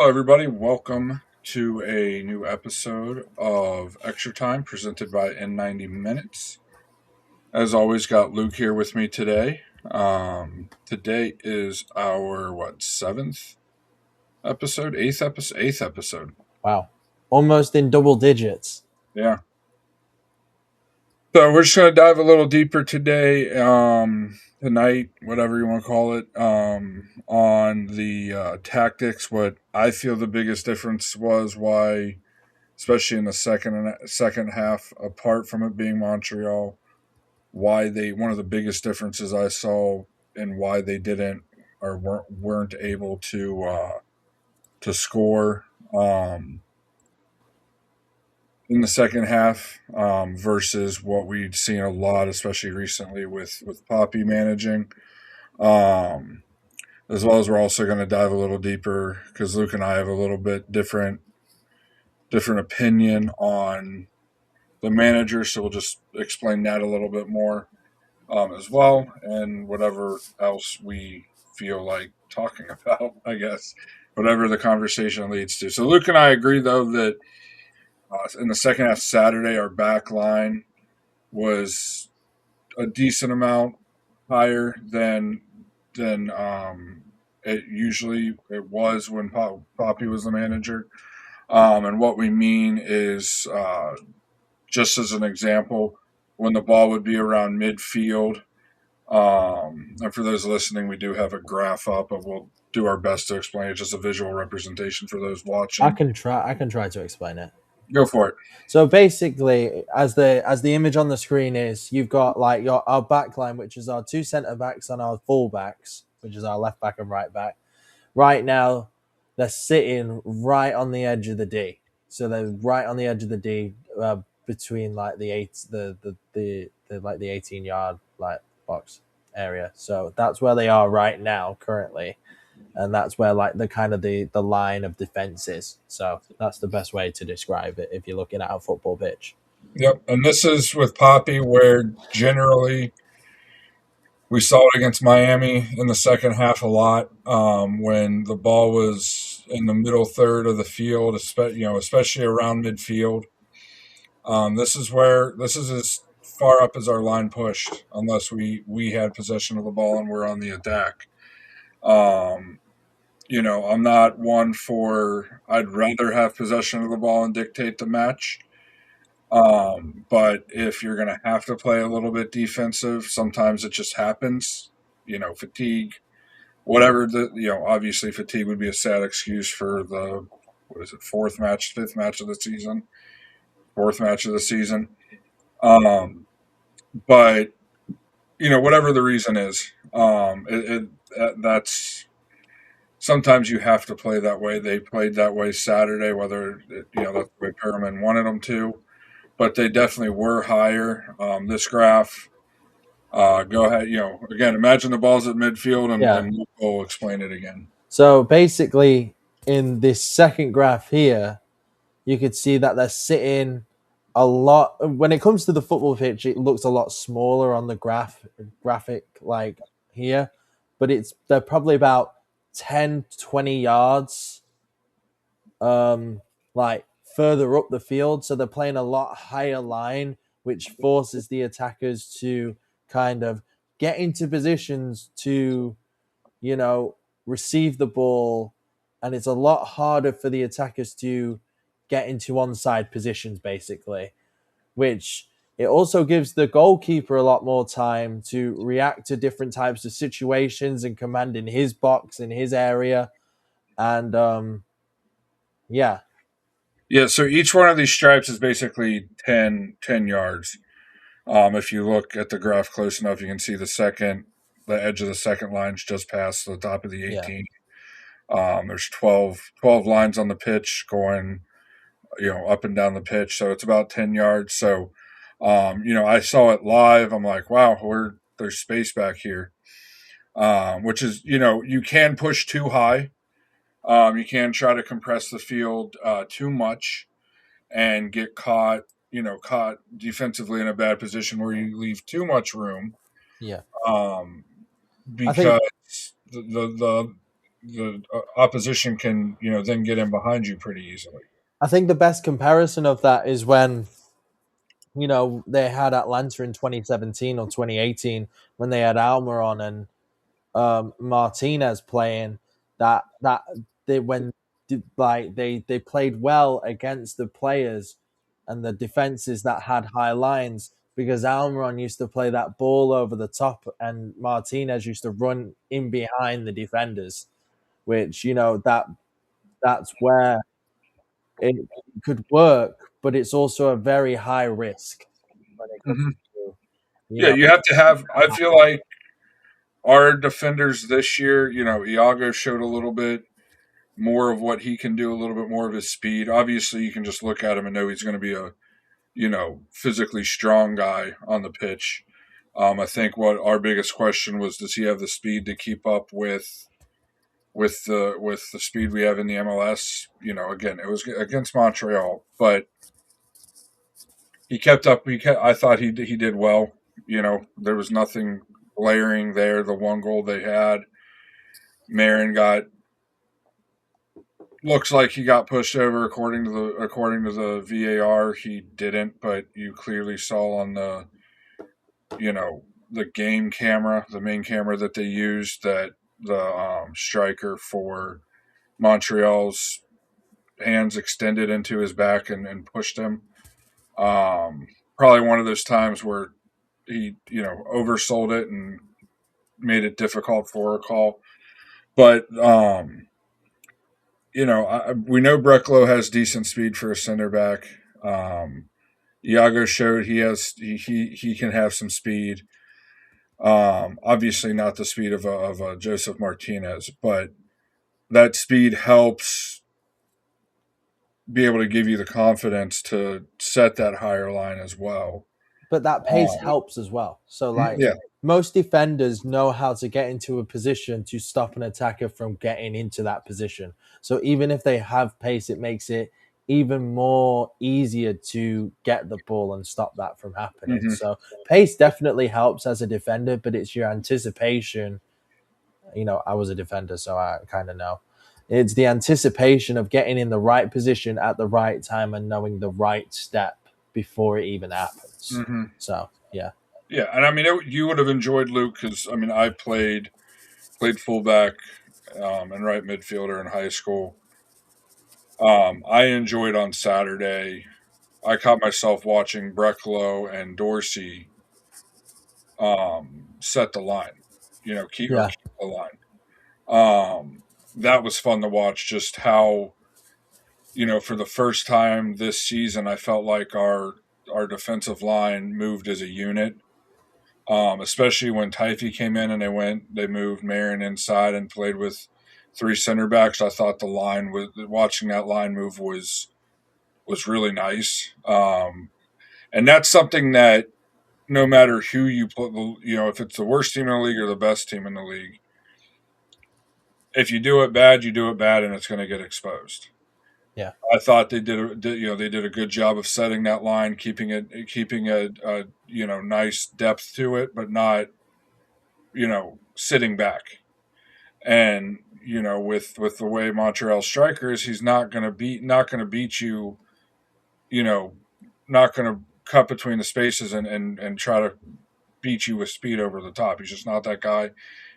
Hello, everybody. Welcome to a new episode of Extra Time presented by N90 Minutes. As always, got Luke here with me today. Today is our seventh episode, eighth episode. Wow. Almost in double digits. Yeah. So we're just gonna dive a little deeper today, tonight, whatever you want to call it, on the tactics. What I feel the biggest difference was why, especially in the second half, apart from it being Montreal, why they one of the biggest differences I saw and why they didn't or weren't able to score in the second half versus what we'd seen a lot, especially recently with Poppy managing. Um, as well as we're also going to dive a little deeper because Luke and I have a little bit different opinion on the manager, so we'll just explain that a little bit more as well, and whatever else we feel like talking about, I guess, whatever the conversation leads to. So Luke and I agree, though, that in the second half Saturday, our back line was a decent amount higher than it usually it was when Poppy was the manager. And what we mean is just as an example, when the ball would be around midfield. And for those listening, we do have a graph up, but we'll do our best to explain it. Just a visual representation for those I watching. can try. I can try to explain it. Go for it. So basically, as the image on the screen is, you've got like our back line, which is our two centre backs and our full backs, which is our left back and right back. Right now, they're sitting right on the edge of the D. So they're right on the edge of the D, between like the 18-yard like box area. So that's where they are right now currently. And that's where like the line of defense is. So that's the best way to describe it if you're looking at a football pitch. Yep. And this is with Poppy, where generally we saw it against Miami in the second half a lot when the ball was in the middle third of the field, especially around midfield. This is as far up as our line pushed, unless we had possession of the ball and we're on the attack. Um, I'm not one for. I'd rather have possession of the ball and dictate the match. But if you're going to have to play a little bit defensive, sometimes it just happens. Fatigue, whatever obviously fatigue would be a sad excuse for the what is it, fifth match of the season, fourth match of the season. Um, but whatever the reason is, that's sometimes you have to play that way. They played that way Saturday, whether that's the way Perelman wanted them to, but they definitely were higher. This graph, go ahead. Again, imagine the ball's at midfield, Yeah. and we'll explain it again. So basically, in this second graph here, you could see that they're sitting a lot. When it comes to the football pitch, it looks a lot smaller on the graphic like here, but they're probably about 10 to 20 yards like further up the field, so they're playing a lot higher line, which forces the attackers to kind of get into positions to, you know, receive the ball, and it's a lot harder for the attackers to get into onside positions, basically, which it also gives the goalkeeper a lot more time to react to different types of situations and command in his box, in his area. And yeah, Yeah, so each one of these stripes is basically 10 yards. If you look at the graph close enough, you can see the edge of the second line's just past the top of the yeah. 18. There's 12 lines on the pitch going, up and down the pitch. So it's about 10 yards. So, I saw it live. I'm like, wow, there's space back here. Which is, you can push too high. You can try to compress the field too much and get caught defensively in a bad position where you leave too much room. Yeah. Um, I think because the the opposition can then get in behind you pretty easily. I think the best comparison of that is when they had Atlanta in 2017 or 2018 when they had Almer on and Martinez playing. That they when like they played well against the players and the defenses that had high lines because Almiron used to play that ball over the top and Martinez used to run in behind the defenders, which that's where it could work, but it's also a very high risk when it comes Hmm. to you Yeah, know you have to have. I feel like our defenders this year, Iago showed a little bit more of what he can do, a little bit more of his speed. Obviously, you can just look at him and know he's going to be a physically strong guy on the pitch. I think what our biggest question was: does he have the speed to keep up with the speed we have in the MLS? Again, it was against Montreal, but he kept up. I thought he did well. There was nothing glaring there. The one goal they had, Marin got looks like he got pushed over according to the VAR. He didn't, but you clearly saw on you know the game camera, the main camera that they used, that the striker for Montreal's hands extended into his back and pushed him. Probably one of those times where he oversold it and made it difficult for a call. But we know Breklo has decent speed for a center back. Iago showed he can have some speed. Obviously not the speed of a Joseph Martinez, but that speed helps be able to give you the confidence to set that higher line as well. but that pace helps as well. So like Yeah. most defenders know how to get into a position to stop an attacker from getting into that position. So even if they have pace, it makes it even more easier to get the ball and stop that from happening. Hmm. So pace definitely helps as a defender, but it's your anticipation. I was a defender, so I kind of know. It's the anticipation of getting in the right position at the right time and knowing the right step before it even happens. Hmm. So, yeah. Yeah, and I mean, you would have enjoyed Luke because I mean, I played fullback and right midfielder in high school. I enjoyed on Saturday. I caught myself watching Brekalo and Dorsey set the line, Yeah. keep the line. That was fun to watch. Just how for the first time this season, I felt like our defensive line moved as a unit. Especially when Typhy came in and they moved Marin inside and played with three center backs. I thought the line was watching that line move was really nice. And that's something that no matter who you put, if it's the worst team in the league or the best team in the league, if you do it bad, you do it bad, and it's going to get exposed. Yeah. I thought they did a good job of setting that line, keeping a nice depth to it, but not sitting back. And with the way Montreal striker is, he's not going to beat you. You know, not going to cut between the spaces and try to beat you with speed over the top. He's just not that guy.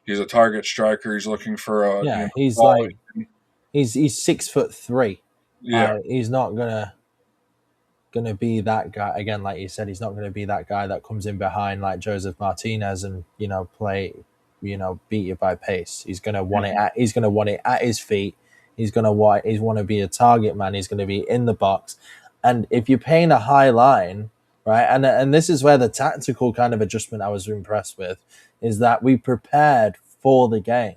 He's a target striker. He's looking for a Yeah. He's ball. like, he's 6'3". Yeah. He's not gonna be that guy again. Like you said, he's not gonna be that guy that comes in behind like Joseph Martinez and play, beat you by pace. He's gonna want it Mhm. at. He's gonna want it at his feet. He's want to be a target man. He's gonna be in the box, and if you're paying a high line, right, and this is where the tactical kind of adjustment I was impressed with is that we prepared for the game,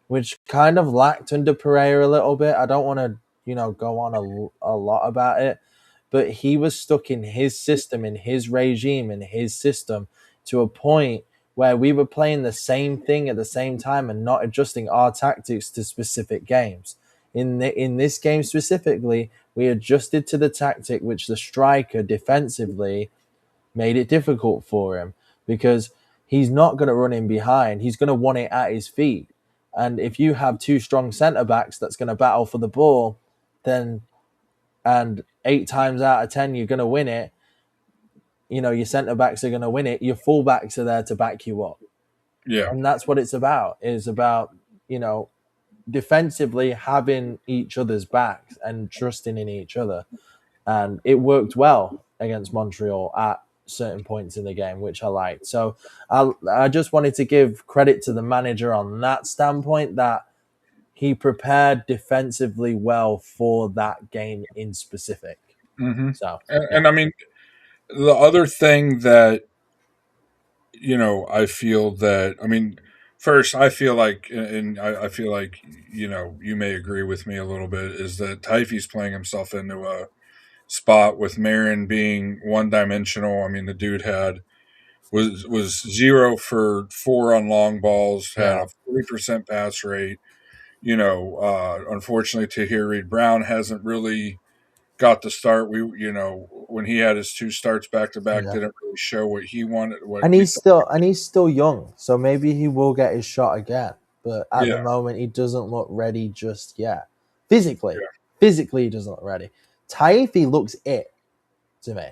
which kind of lacked under Pereira a little bit. I don't want to, go on a lot about it, but he was stuck in his system, in his regime, in his system to a point where we were playing the same thing at the same time and not adjusting our tactics to specific games. In this game specifically, we adjusted to the tactic which the striker defensively made it difficult for him because he's not going to run in behind. He's going to want it at his feet. And if you have two strong centre backs that's going to battle for the ball, then and 8 times out of 10 you're going to win it. Your centre backs are going to win it. Your full backs are there to back you up, Yeah. and that's what it's about. It's about you know defensively having each other's backs and trusting in each other. And it worked well against Montreal at certain points in the game, which I liked. So I just wanted to give credit to the manager on that standpoint, that he prepared defensively well for that game in specific. Hmm. So yeah, And I mean, the other thing that, I feel that, I mean, first, I feel like, and I feel like, you may agree with me a little bit, is that Typhe's playing himself into a spot with Marin being one dimensional. I mean, the dude was 0 for 4 on long balls, had yeah, a 40% pass rate. Unfortunately, Tahir Reed Brown hasn't really got the start. When he had his 2 starts back to back, yeah. didn't really show what he wanted, what And we he's thought. still young, so maybe he will get his shot again. But at the Yeah, moment, he doesn't look ready just yet. Physically, yeah. physically, he doesn't look ready. Taifi looks it to me.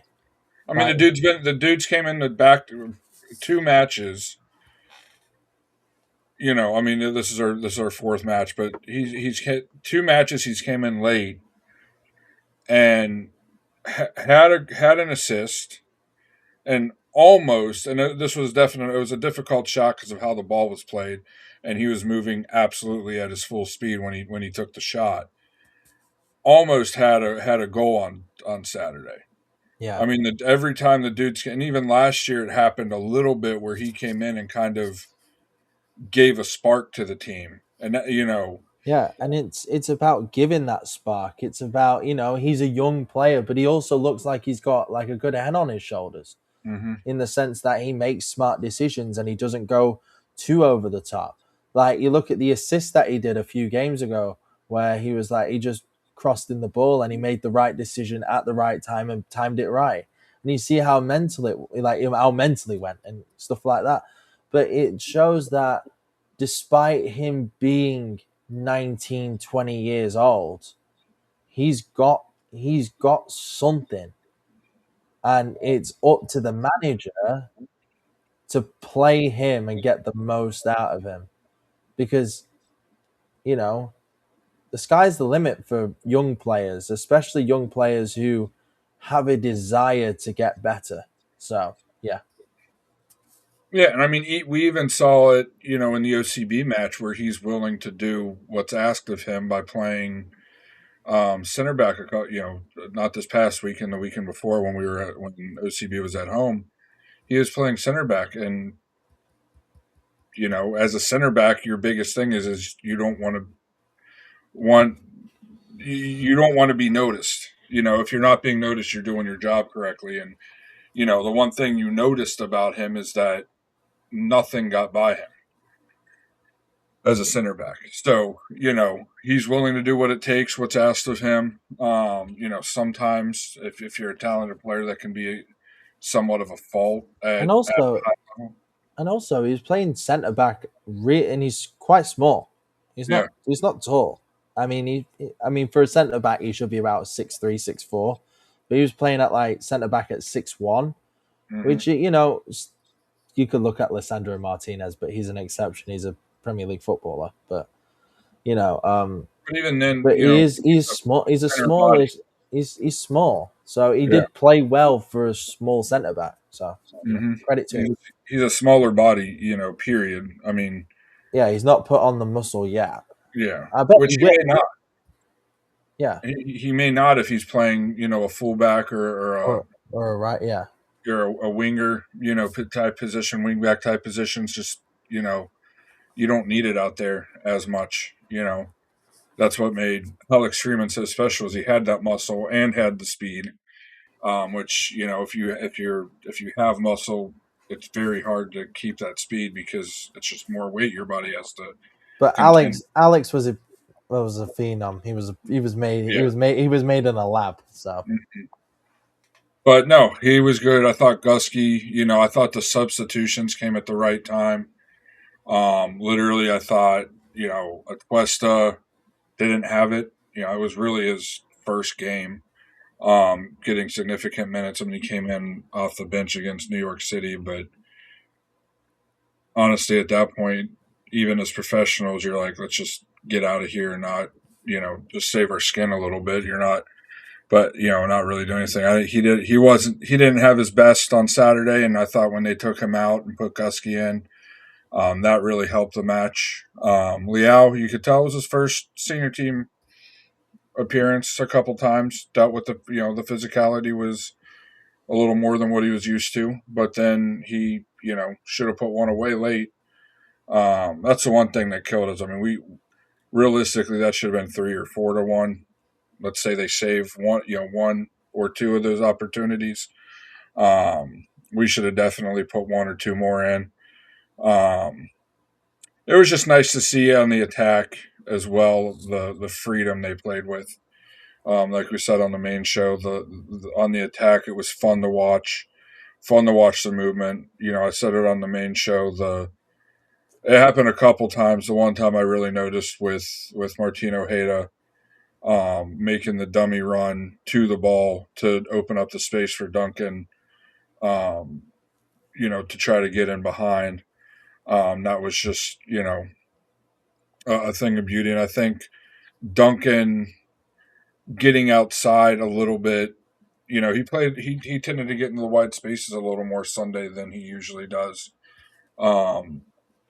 I mean, Like, the dude's came in the back 2 matches. I mean, this is our fourth match, but he's hit 2 matches. He's came in late and had an assist and almost, and this was definitely, it was a difficult shot because of how the ball was played, and he was moving absolutely at his full speed when he took the shot. Almost had a goal on Saturday. yeah, I mean, every time the dudes, and even last year it happened a little bit where he came in and kind of gave a spark to the team, and yeah, and it's about giving that spark. It's about he's a young player, but he also looks like he's got like a good head on his shoulders, hmm in the sense that he makes smart decisions and he doesn't go too over the top. Like, you look at the assist that he did a few games ago, where he was like, he just crossed in the ball and he made the right decision at the right time and timed it right. And you see how how mentally went and stuff like that. But it shows that despite him being 19, 20 years old, he's got something, and it's up to the manager to play him and get the most out of him, because you know the sky's the limit for young players, especially young players who have a desire to get better. So yeah, yeah, and I mean, we even saw it, in the OCB match where he's willing to do what's asked of him by playing center back. Not this past weekend, the weekend before when OCB was at home, he was playing center back, and as a center back, your biggest thing is want you don't want to be noticed. If you're not being noticed, you're doing your job correctly. And the one thing you noticed about him is that nothing got by him as a center back. So, he's willing to do what it takes, what's asked of him. Sometimes if you're a talented player, that can be somewhat of a fault and at also and also he's playing centre back, and he's quite small. He's yeah. not tall. I mean, for a centre back, he should be about 6'3", 6'4", but he was playing at like centre back at 6'1", Hmm. which you could look at Lissandro Martinez, but he's an exception. He's a Premier League footballer, but you know, um, But even then, but he's he's a small. He's a center body. smallish. He's small, so he Yeah. did play well for a small centre back. So Hmm. credit to him. He's a smaller body, period. I mean, Yeah, he's not put on the muscle yet. yeah, I bet which he he will. may not. Yeah, He may not if he's playing, a fullback or right. Yeah, or a winger, type position, wingback type positions. Just you don't need it out there as much. That's what made Alex Freeman so special. Is he had that muscle and had the speed, which if you have muscle, it's very hard to keep that speed because it's just more weight your body has to but contend. Alex was a phenom. He was made in a lab. So But no, he was good. I thought Gusky, I thought the substitutions came at the right time. Literally, I thought. Atuesta didn't have it. It was really his first game getting significant minutes. I mean, he came in off the bench against New York City, but honestly, at that point, even as professionals, you're like, let's just get out of here and not, just save our skin a little bit. You're not, but not really doing anything. He didn't have his best on Saturday, and I thought when they took him out and put Gusky in, that really helped the match. Liao, you could tell it was his first senior team appearance a couple times. Dealt with the physicality was a little more than what he was used to, but then he should have put one away late. That's the one thing that killed us. I mean, we realistically that should have been 3 or 4 to 1. Let's say they save one or two of those opportunities. We should have definitely put 1 or 2 more in. It was just nice to see on the attack as well the freedom they played with. Like we said on the main show, on the attack, it was fun to watch. Fun to watch the movement. I said it on the main show. It happened a couple times. The one time I really noticed with Martin Ojeda making the dummy run to the ball to open up the space for Duncan. To try to get in behind. That was just a thing of beauty, and I think Duncan getting outside a little bit. He tended to get into the wide spaces a little more Sunday than he usually does, um,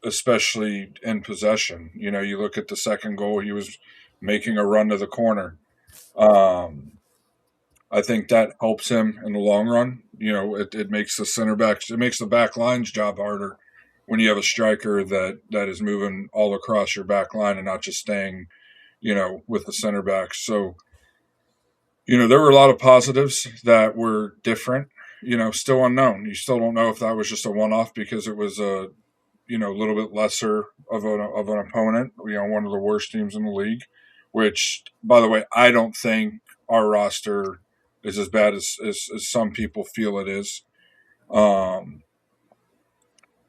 especially in possession. You look at the second goal; he was making a run to the corner. Um, I think that helps him in the long run. It makes the center backs, it makes the back line's job harder when you have a striker that is moving all across your back line and not just staying, with the center backs. So, there were a lot of positives that were different, still unknown. You still don't know if that was just a one off because it was a little bit lesser of an opponent, one of the worst teams in the league, which, by the way, I don't think our roster is as bad as some people feel it is.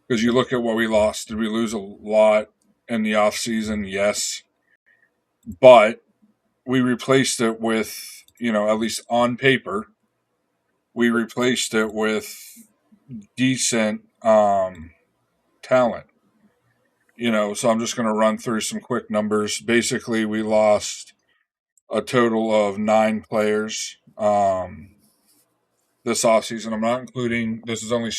Because you look at what we lost. Did we lose a lot in the offseason? Yes. But we replaced it with, at least on paper, we replaced it with decent talent. So I'm just going to run through some quick numbers. Basically, we lost a total of 9 players this offseason. I'm not including, this is only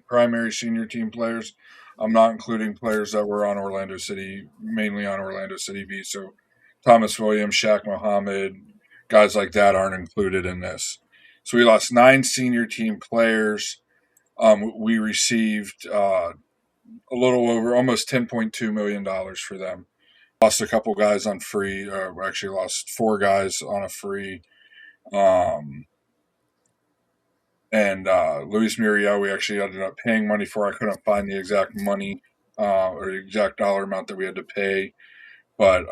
primary senior team players. I'm not including players that were on Orlando City, mainly on Orlando City B. So Thomas Williams, Shaq Muhammad, guys like that aren't included in this. So we lost 9 senior team players. We received a little over almost $10.2 million for them. Lost a couple guys on free. Actually, lost 4 guys on a free. And Luis Muriel, we actually ended up paying money for. I couldn't find the exact money or the exact dollar amount that we had to pay, but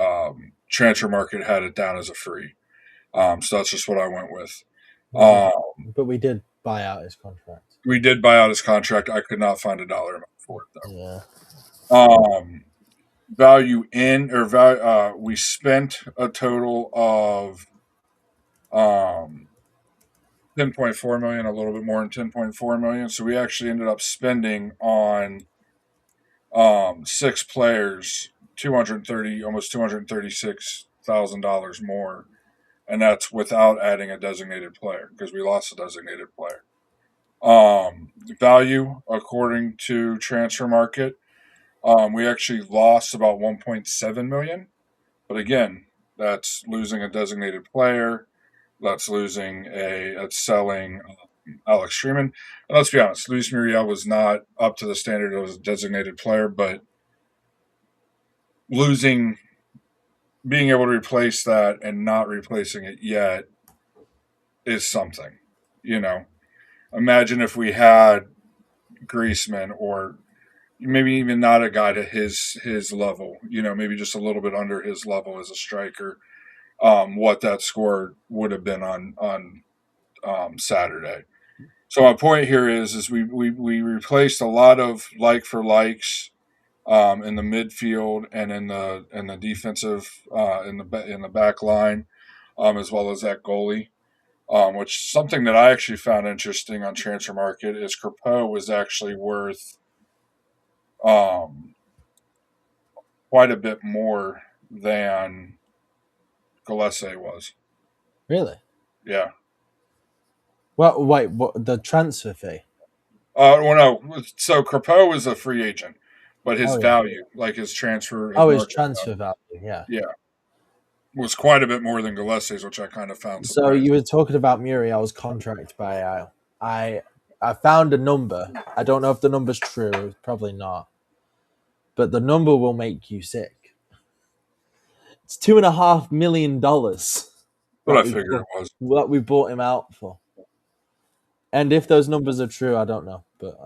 Transfer Market had it down as a free. So that's just what I went with. But we did buy out his contract. We did buy out his contract. I could not find a dollar amount for it though. Yeah. Value in or value, we spent a total of 10.4 million, a little bit more than 10.4 million. So we actually ended up spending on 6 players 230, almost $236,000 more, and that's without adding a designated player because we lost a designated player. Value according to Transfer Market, we actually lost about 1.7 million, but again, that's losing a designated player. That's selling Alex Freeman. And let's be honest, Luis Muriel was not up to the standard of a designated player, but being able to replace that and not replacing it yet is something. Imagine if we had Griezmann or maybe even not a guy to his level, maybe just a little bit under his level as a striker. What that score would have been on Saturday. So my point here is we replaced a lot of like for likes. in the midfield and in the defensive in the back line, as well as that goalie. Which something that I actually found interesting on transfer market is Crepeau was actually worth um, quite a bit more than Gillespie was. Really? Yeah. Well, wait, what the transfer fee? Well, no. So Crepeau is a free agent, but his Oh yeah. value, like his transfer, his Oh, his market transfer value, value. Yeah. yeah, was quite a bit more than Gillespie's, which I kind of found So you surprising. were talking about Muriel's contract buyout. I I found a number. I don't know if the number's true. Probably not. But the number will make you sick. It's $2.5 million What that I we figured bought, it was. that we bought him out for. And if those numbers are true, I don't know. But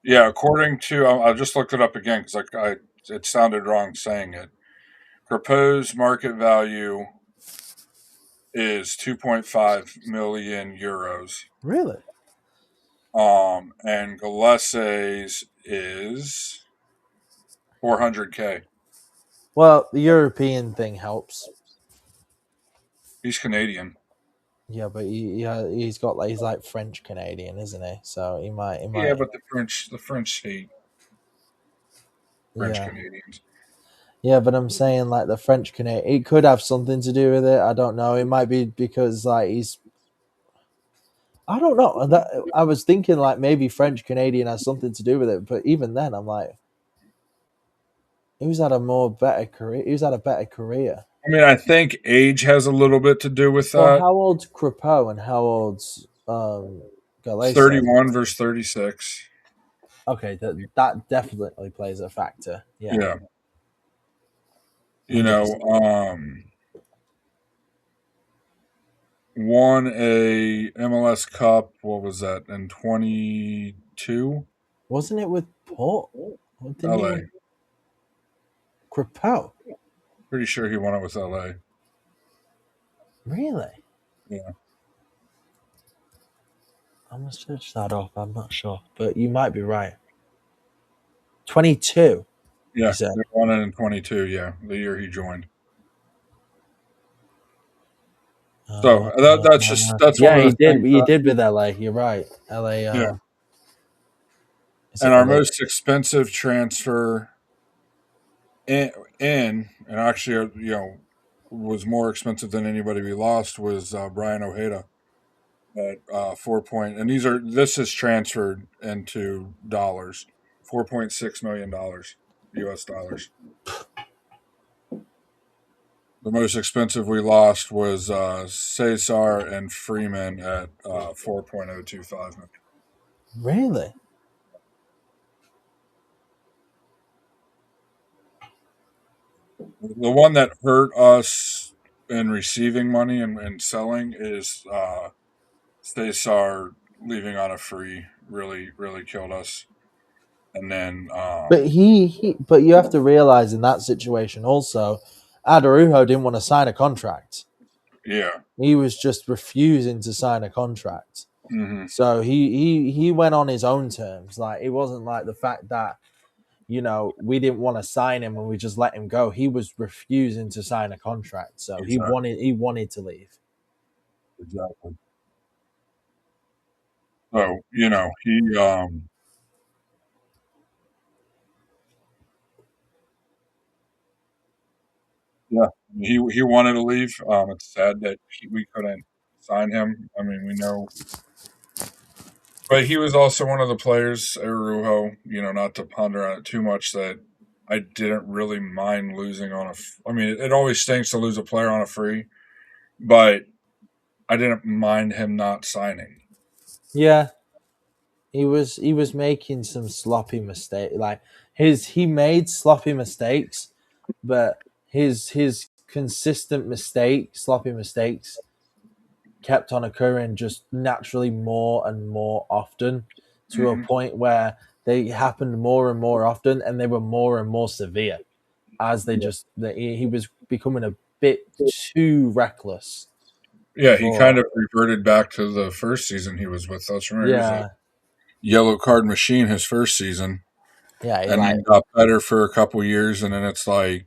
Yeah, according to I just looked it up again because it sounded wrong saying it. Proposed market value is 2.5 million euros. really, And Gillespie's is 400K. well, the European thing helps. He's Canadian. Yeah, but he's got like he's like French Canadian, isn't he? So he Yeah, might but the French hate French yeah. Canadians. Yeah, but I'm saying like the French Canadian, it could have something to do with it. I don't know. It might be because like he's, I don't know. That I was thinking like maybe French Canadian has something to do with it, but even then, I'm like, who's had a more better career? Who's had a better career? I mean, I think age has a little bit to do with Well, that. how old's Crepeau and how old's Galese? 31 versus 36. Okay, that definitely plays a factor. Yeah, Yeah. You hundred know, percent. won a MLS Cup. What was that in 22? Wasn't it with Port? Didn't he LA. win Crepeau? Pretty sure he won it with LA. Really? Yeah. I must search that up. I'm not sure, but you might be right. 22. You Yeah. said. They won it in 22. Yeah. The year he joined. So that's one Yeah, of he the did. things. He did with LA. You're right. LA. Yeah. Is And it our LA? most expensive transfer and actually, was more expensive than anybody we lost was Brian Ojeda at 4 point. And this is transferred into dollars, $4.6 million U.S. dollars. The most expensive we lost was Cesar and Freeman at 4.025 million. Really? The one that hurt us in receiving money and selling is Cesar leaving on a free. Really, really killed us. And then, But but you have to realize in that situation also, Adarujo didn't want to sign a contract. yeah, He was just refusing to sign a contract. hmm So he went on his own terms. Like it wasn't like the fact that we didn't want to sign him and we just let him go. He was refusing to sign a contract. So exactly, he wanted to leave. exactly. So he yeah, he wanted to leave. It's sad that we couldn't sign him. I mean, we know, but he was also one of the players, Arujo. Not to ponder on it too much, that I didn't really mind losing on a. I mean, it always stinks to lose a player on a free, but I didn't mind him not signing. Yeah, he was making some sloppy mistake. Like he made sloppy mistakes, but his consistent sloppy mistakes kept on occurring just naturally more and more often to a hmm point where they happened more and more often and they were more and more severe as Yeah. he was becoming a bit too reckless Yeah, he kind for of reverted back to the first season he was with us. Remember, he was a yeah yellow card machine his first season. Yeah, and then got better for a couple years, and then it's like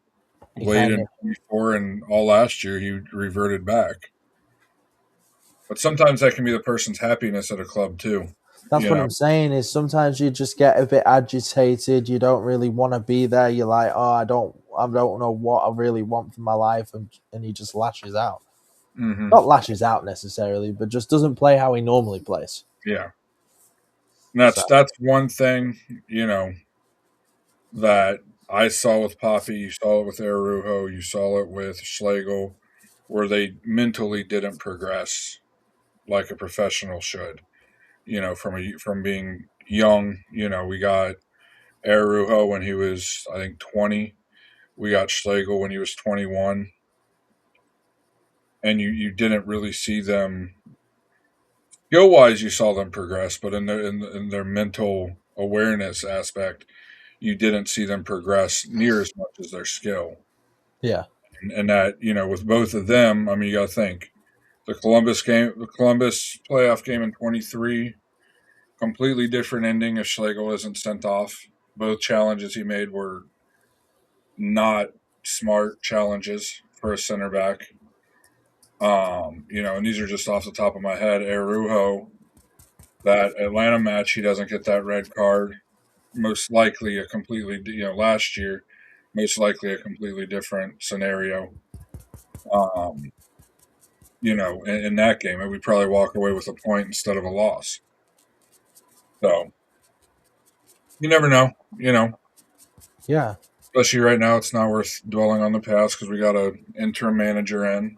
he late kind in of. 24 and all last year he reverted back. But sometimes that can be the person's happiness at a club too. That's You what know. I'm saying. Is sometimes you just get a bit agitated. You don't really want to be there. You're like, oh, I don't know what I really want for my life, and he just lashes out. Hmm. Not lashes out necessarily, but just doesn't play how he normally plays. Yeah, and So that's one thing that I saw with Poppy. You saw it with Arujo. You saw it with Schlegel, where they mentally didn't progress like a professional should. From being young. We got Arujo when he was, I think, 20. We got Schlegel when he was 21, and you didn't really see them skill wise. You saw them progress, but in their mental awareness aspect, you didn't see them progress near as much as their skill. yeah, And that with both of them, I mean, you got to think the Columbus playoff game in 23, completely different ending if Schlegel isn't sent off. Both challenges he made were not smart challenges for a center back. And these are just off the top of my head. Arujo, that Atlanta match, he doesn't get that red card. Most likely a completely, last year, most likely a completely different scenario. Um, in that game, and we'd probably walk away with a point instead of a loss. So you never know, yeah, especially right now, it's not worth dwelling on the past because we got a interim manager in,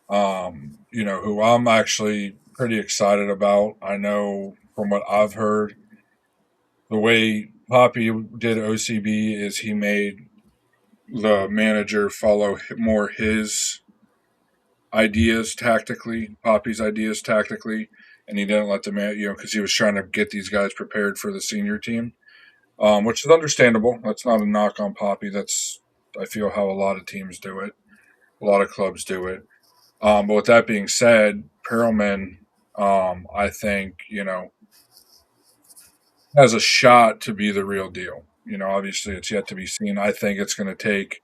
who I'm actually pretty excited about. I know from what I've heard, the way Poppy did OCB is he made the manager follow more his ideas tactically, Poppy's ideas tactically, and he didn't let the man, because he was trying to get these guys prepared for the senior team, which is understandable. That's not a knock on Poppy. That's I feel how a lot of teams do it, a lot of clubs do it. But with that being said, Perelman, I think has a shot to be the real deal. Obviously it's yet to be seen. I think it's going to take.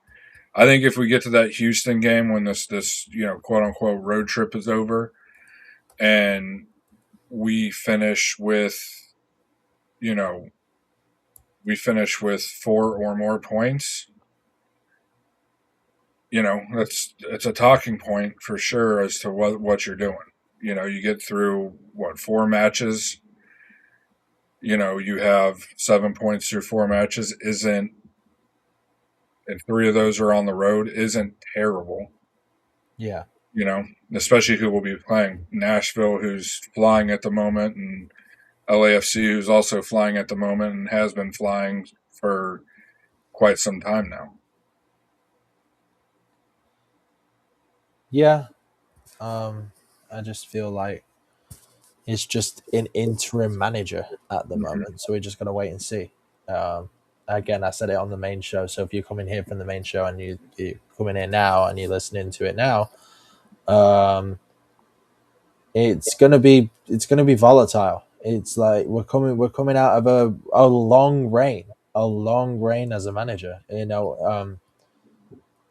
I think if we get to that Houston game when this quote unquote road trip is over, and we finish with you know four or more points, that's it's a talking point for sure as to what you're doing. You get through what, four matches. You have 7 points through four matches, isn't and three of those are on the road, isn't terrible. yeah, you know Especially who will be playing Nashville, who's flying at the moment, and LAFC, who's also flying at the moment and has been flying for quite some time now. yeah. I just feel like it's just an interim manager at the Mhm. moment, so we're just gonna wait and see. Um, Again, I said it on the main show, so if you're coming here from the main show and you're coming in now and you're listening to it now, um, it's gonna be volatile. It's like we're coming out of a long reign as a manager.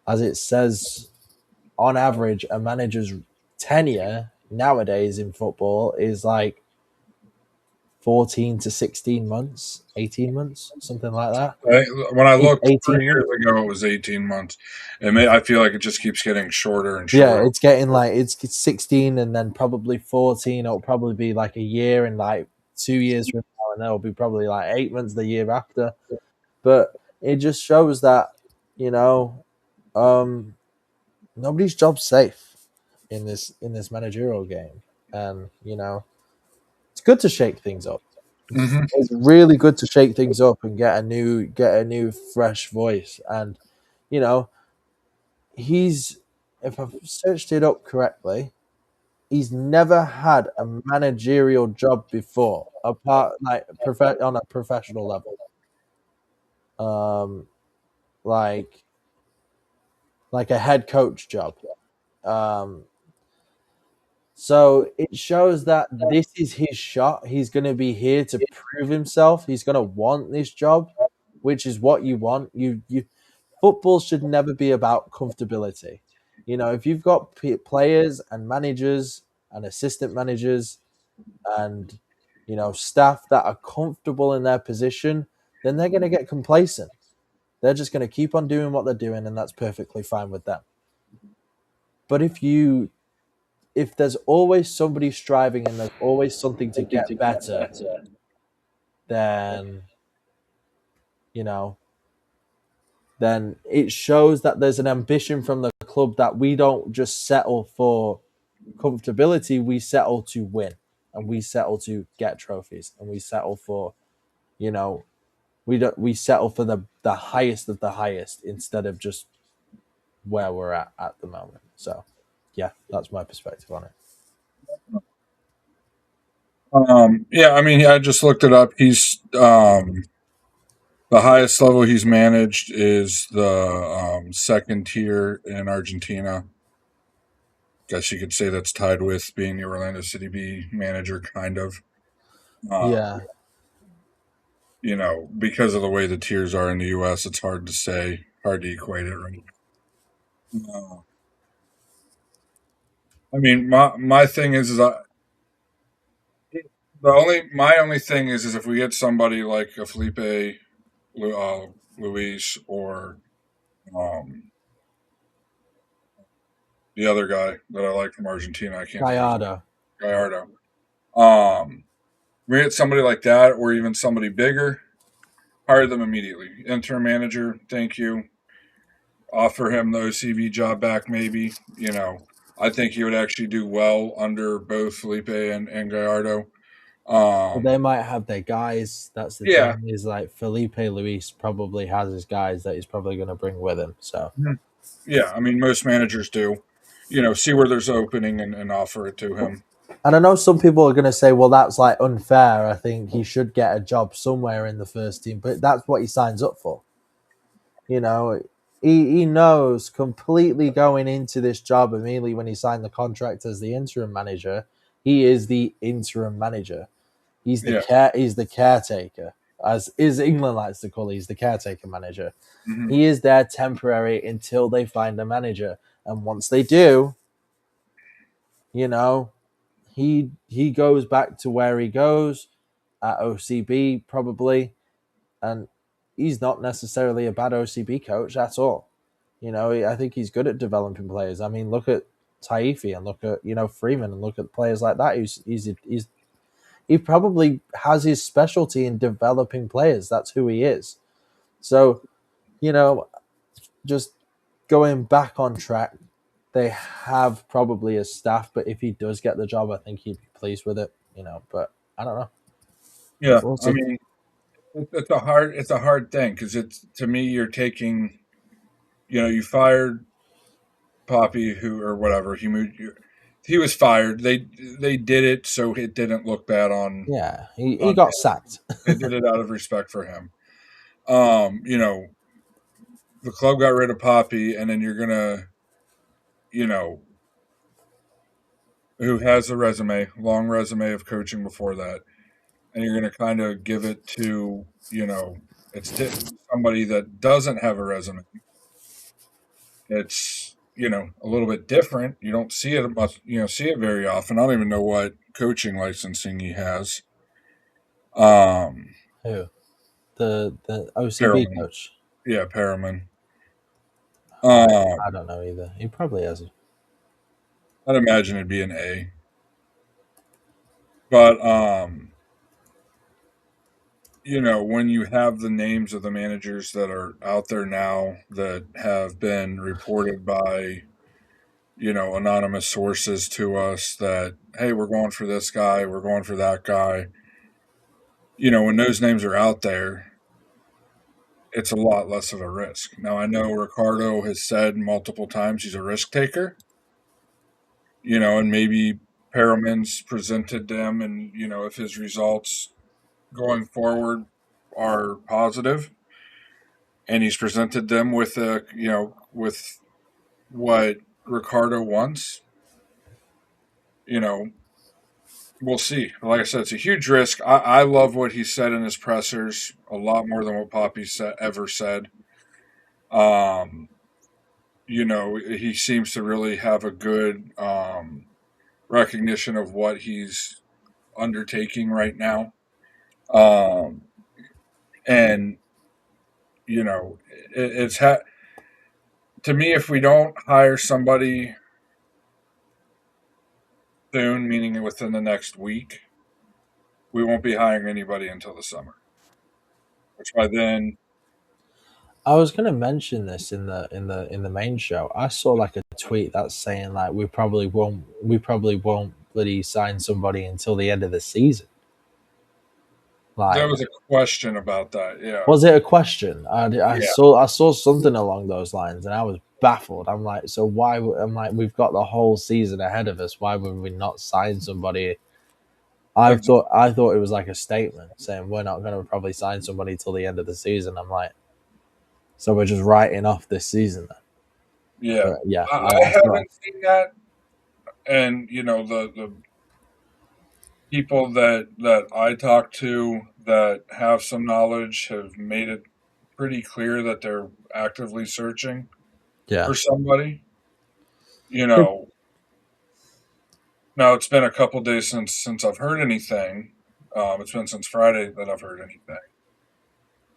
As it says, on average, a manager's tenure nowadays in football is like 14 to 16 months, 18 months, something like that. When I looked 18 3 years months. ago, it was 18 months. I feel like it just keeps getting shorter and Yeah, shorter. it's getting like it's 16 and then probably 14. It'll probably be like a year and like 2 years from now, and that'll be probably like 8 months the year after. But it just shows that, you know, um, nobody's job's safe in this managerial game. And, it's good to shake things up. It's, Hmm. it's really good to shake things up and get a new fresh voice. And you know, he's if I've searched it up correctly, he's never had a managerial job before, apart on a professional level. Um, like like a head coach job. Um, So it shows that this is his shot. He's going to be here to prove himself. He's going to want this job, which is what you want. You football should never be about comfortability. You know, if you've got players and managers and assistant managers and staff that are comfortable in their position, then they're going to get complacent. They're just going to keep on doing what they're doing, and that's perfectly fine with them. But if there's always somebody striving and there's always something to get better, then you know, then it shows that there's an ambition from the club that we don't just settle for comfortability, we settle to win and we settle to get trophies and we settle for, you know, we settle for the highest of the highest instead of just where we're at the moment. So yeah, that's my perspective on it. Yeah, I mean, I just looked it up. He's the highest level he's managed is the second tier in Argentina. Guess you could say that's tied with being the Orlando City B manager, kind of. Yeah, Because of the way the tiers are in the U.S., it's hard to say, hard to equate it, right? I mean, my thing is my only thing is if we get somebody like a Felipe Luis or um, the other guy that I like from Argentina, I can't think of his Gallardo. name, Gallardo. Um, we get somebody like that, or even somebody bigger, hire them immediately. Interim manager, thank you. Offer him the OCB job back, maybe. I think he would actually do well under both Felipe and Gallardo. But Um, they might have their guys. That's the yeah, thing. Is like Felipe Luis probably has his guys that he's probably going to bring with him. So Mhm. Yeah. I mean, most managers do. See where there's opening and offer it to him. and I know some people are going to say, well, that's like unfair. I think he should get a job somewhere in the first team, but that's what he signs up for. You know, he knows completely going into this job immediately when he signed the contract as the interim manager. He is the interim manager. Yeah. He's the caretaker, as is England likes to call it. He's the caretaker manager. Hmm. He is there temporary until they find a manager, and once they do, you know, he goes back to where he goes at OCB probably, and he's not necessarily a bad OCB coach at all. I think he's good at developing players. I mean, look at Taifi and look at Freeman and look at players like that. He probably has his specialty in developing players. That's who he is. So you know, just going back on track, they have probably a staff, but if he does get the job, I think he'd be pleased with it. But I don't know. Yeah. We'll I see. mean, it's a hard thing because it's to me you're taking you fired Poppy who or whatever he moved. He was fired. They did it so it didn't look bad Yeah, he on got him. sacked. They did it out of respect for him. Um, you know, the club got rid of Poppy, and then you're gonna, you know, who has a resume, long resume of coaching before that, and you're gonna kind of give it to, somebody that doesn't have a resume. It's a little bit different. You don't see it much, see it very often. I don't even know what coaching licensing he has. Um, Who? The OCB Perelman, coach. yeah, Perelman. I Um, I don't know either. He probably has. I'd imagine it'd be an A, but when you have the names of the managers that are out there now that have been reported by, anonymous sources to us that, hey, we're going for this guy, we're going for that guy, when those names are out there, it's a lot less of a risk. Now, I know Ricardo has said multiple times he's a risk taker, and maybe Perelman's presented them, and, if his results going forward are positive, and he's presented them with with what Ricardo wants, you know, we'll see. Like I said, it's a huge risk. I love what he said in his pressers a lot more than what Poppy ever said. Um, he seems to really have a good recognition of what he's undertaking right now. Um, and it's to me, if we don't hire somebody soon, meaning within the next week, we won't be hiring anybody until the summer. Which by then, I was going to mention this in the main show. I saw like a tweet that's saying like we probably won't bloody sign somebody until the end of the season. there Like, was a question about that. Yeah, was it a question? I yeah, saw something along those lines, and I was baffled. I'm like, so why? I'm like, we've got the whole season ahead of us. Why would we not sign somebody? exactly. I thought it was like a statement saying we're not going to probably sign somebody till the end of the season. I'm like, so we're just writing off this season then. Yeah. But yeah, I I saw. haven't seen that, and the people that I talk to that have some knowledge have made it pretty clear that they're actively searching Yeah, for somebody. You know, now it's been a couple days since I've heard anything. It's been since Friday that I've heard anything.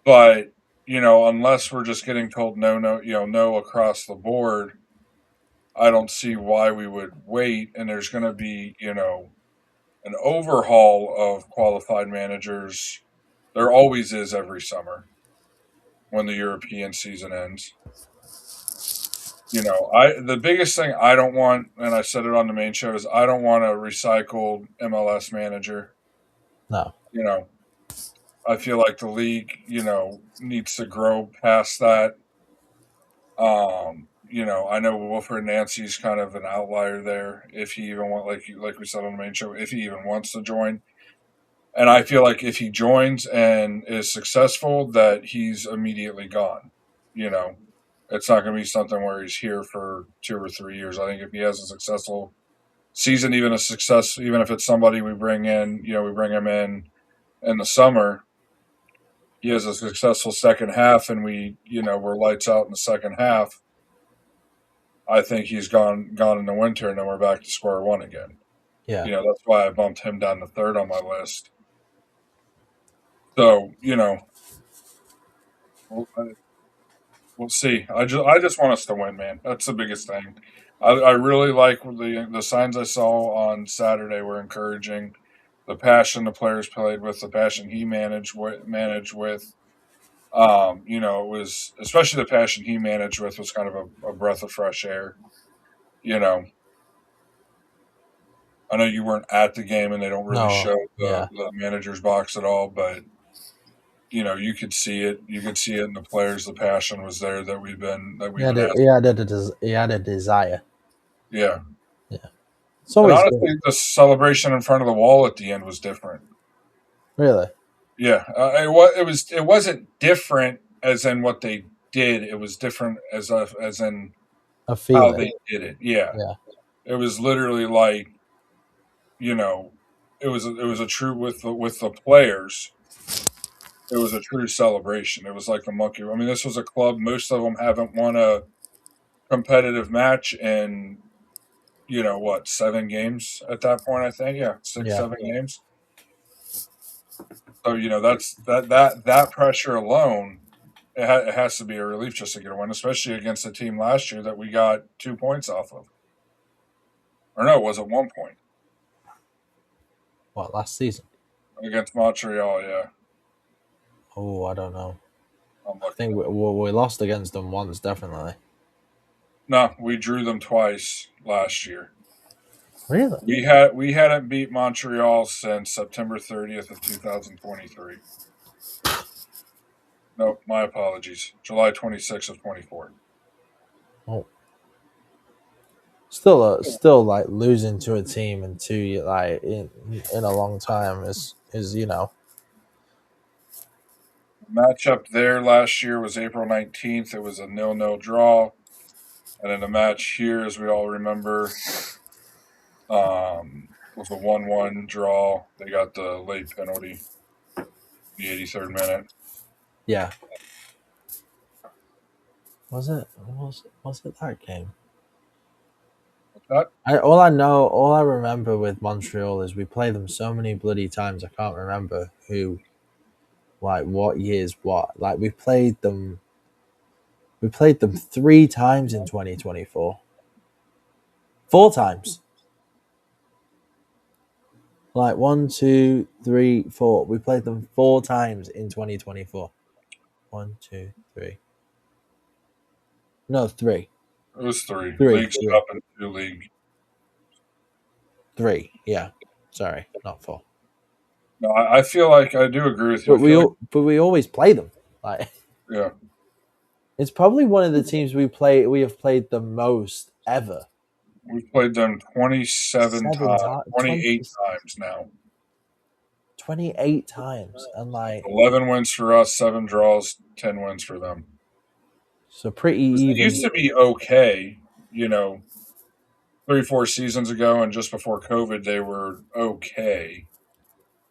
But unless we're just getting told no, no, no across the board, I don't see why we would wait. And there's going to be an overhaul of qualified managers. There always is every summer when the European season ends. I the biggest thing I don't want, and I said it on the main show, is I don't want a recycled MLS manager. no, You know, I feel like the league, needs to grow past that. I know Wilfred Nancy's kind of an outlier there. If he even like we said on the main show, if he even wants to join, and I feel like if he joins and is successful, that he's immediately gone. You know, it's not going to be something where he's here for 2 or 3 years. I think if he has a successful season, even if it's somebody we bring in, we bring him in the summer. He has a successful second half, and we're lights out in the second half. I think he's gone in the winter, and then we're back to square one again. yeah, That's why I bumped him down to third on my list. So we'll, we'll see. I just want us to win, man. That's the biggest thing. I really like the signs I saw on Saturday were encouraging. The passion the players played with, the passion he managed with. It was especially the passion he managed with was kind of a breath of fresh air. You know, I know you weren't at the game and they don't really no, show the, yeah. the manager's box at all, but you could see it. You could see it in the players. The passion was there that He we've had been a, asking. he had a, he had a desire. Yeah, Yeah, it's and always good. honestly, the celebration in front of the wall at the end was different. Really, Yeah, it wasn't different as in what they did. It was different as in a how feeling. they did it. Yeah, Yeah, it was literally like you know, it was a true with the players. It was a true celebration. It was like the monkey. I mean, this was a club. Most of them haven't won a competitive match in what 7 games at that point. I think six yeah, 7 games. So that's that pressure alone. It has to be a relief just to get a win, especially against a team last year that we got 2 points off of. Or no, was it 1 point what last season? against Montreal? Yeah, Oh, I don't know. I'm I looking think at it. we lost against them once, definitely. No, we drew them twice last year. Really? We hadn't beat Montreal since September 30th of 2023. Nope, my apologies. July 26th of 24. Oh, still like losing to a team in 2 years, like in a long time is The matchup there last year was April 19th. It was a 0-0 draw. And then the match here, as we all remember, Was a 1-1 draw. They got the late penalty, the 83rd minute. Yeah. Was it that game? That All I remember with Montreal is we play them so many bloody times. I can't remember who, like, what years, what. Like, we played them 3 times in 2024. 4 times. Like, one, two, three, four. We played them 4 times in 2024. One, two, three. No, three. it was three Three, leagues three, up in two league. three. Yeah. Sorry, not four. No, I feel like I do agree with you. I feel like But we always play them. Like, yeah, it's probably one of the teams we have played the most ever. we've played them 27 Seven times, times, 28 times now. 28 times, and like, 11 wins for us, 7 draws, 10 wins for them. so pretty 'Cause they even. used to be okay, you know, 3, 4 seasons ago, and just before COVID, they were okay.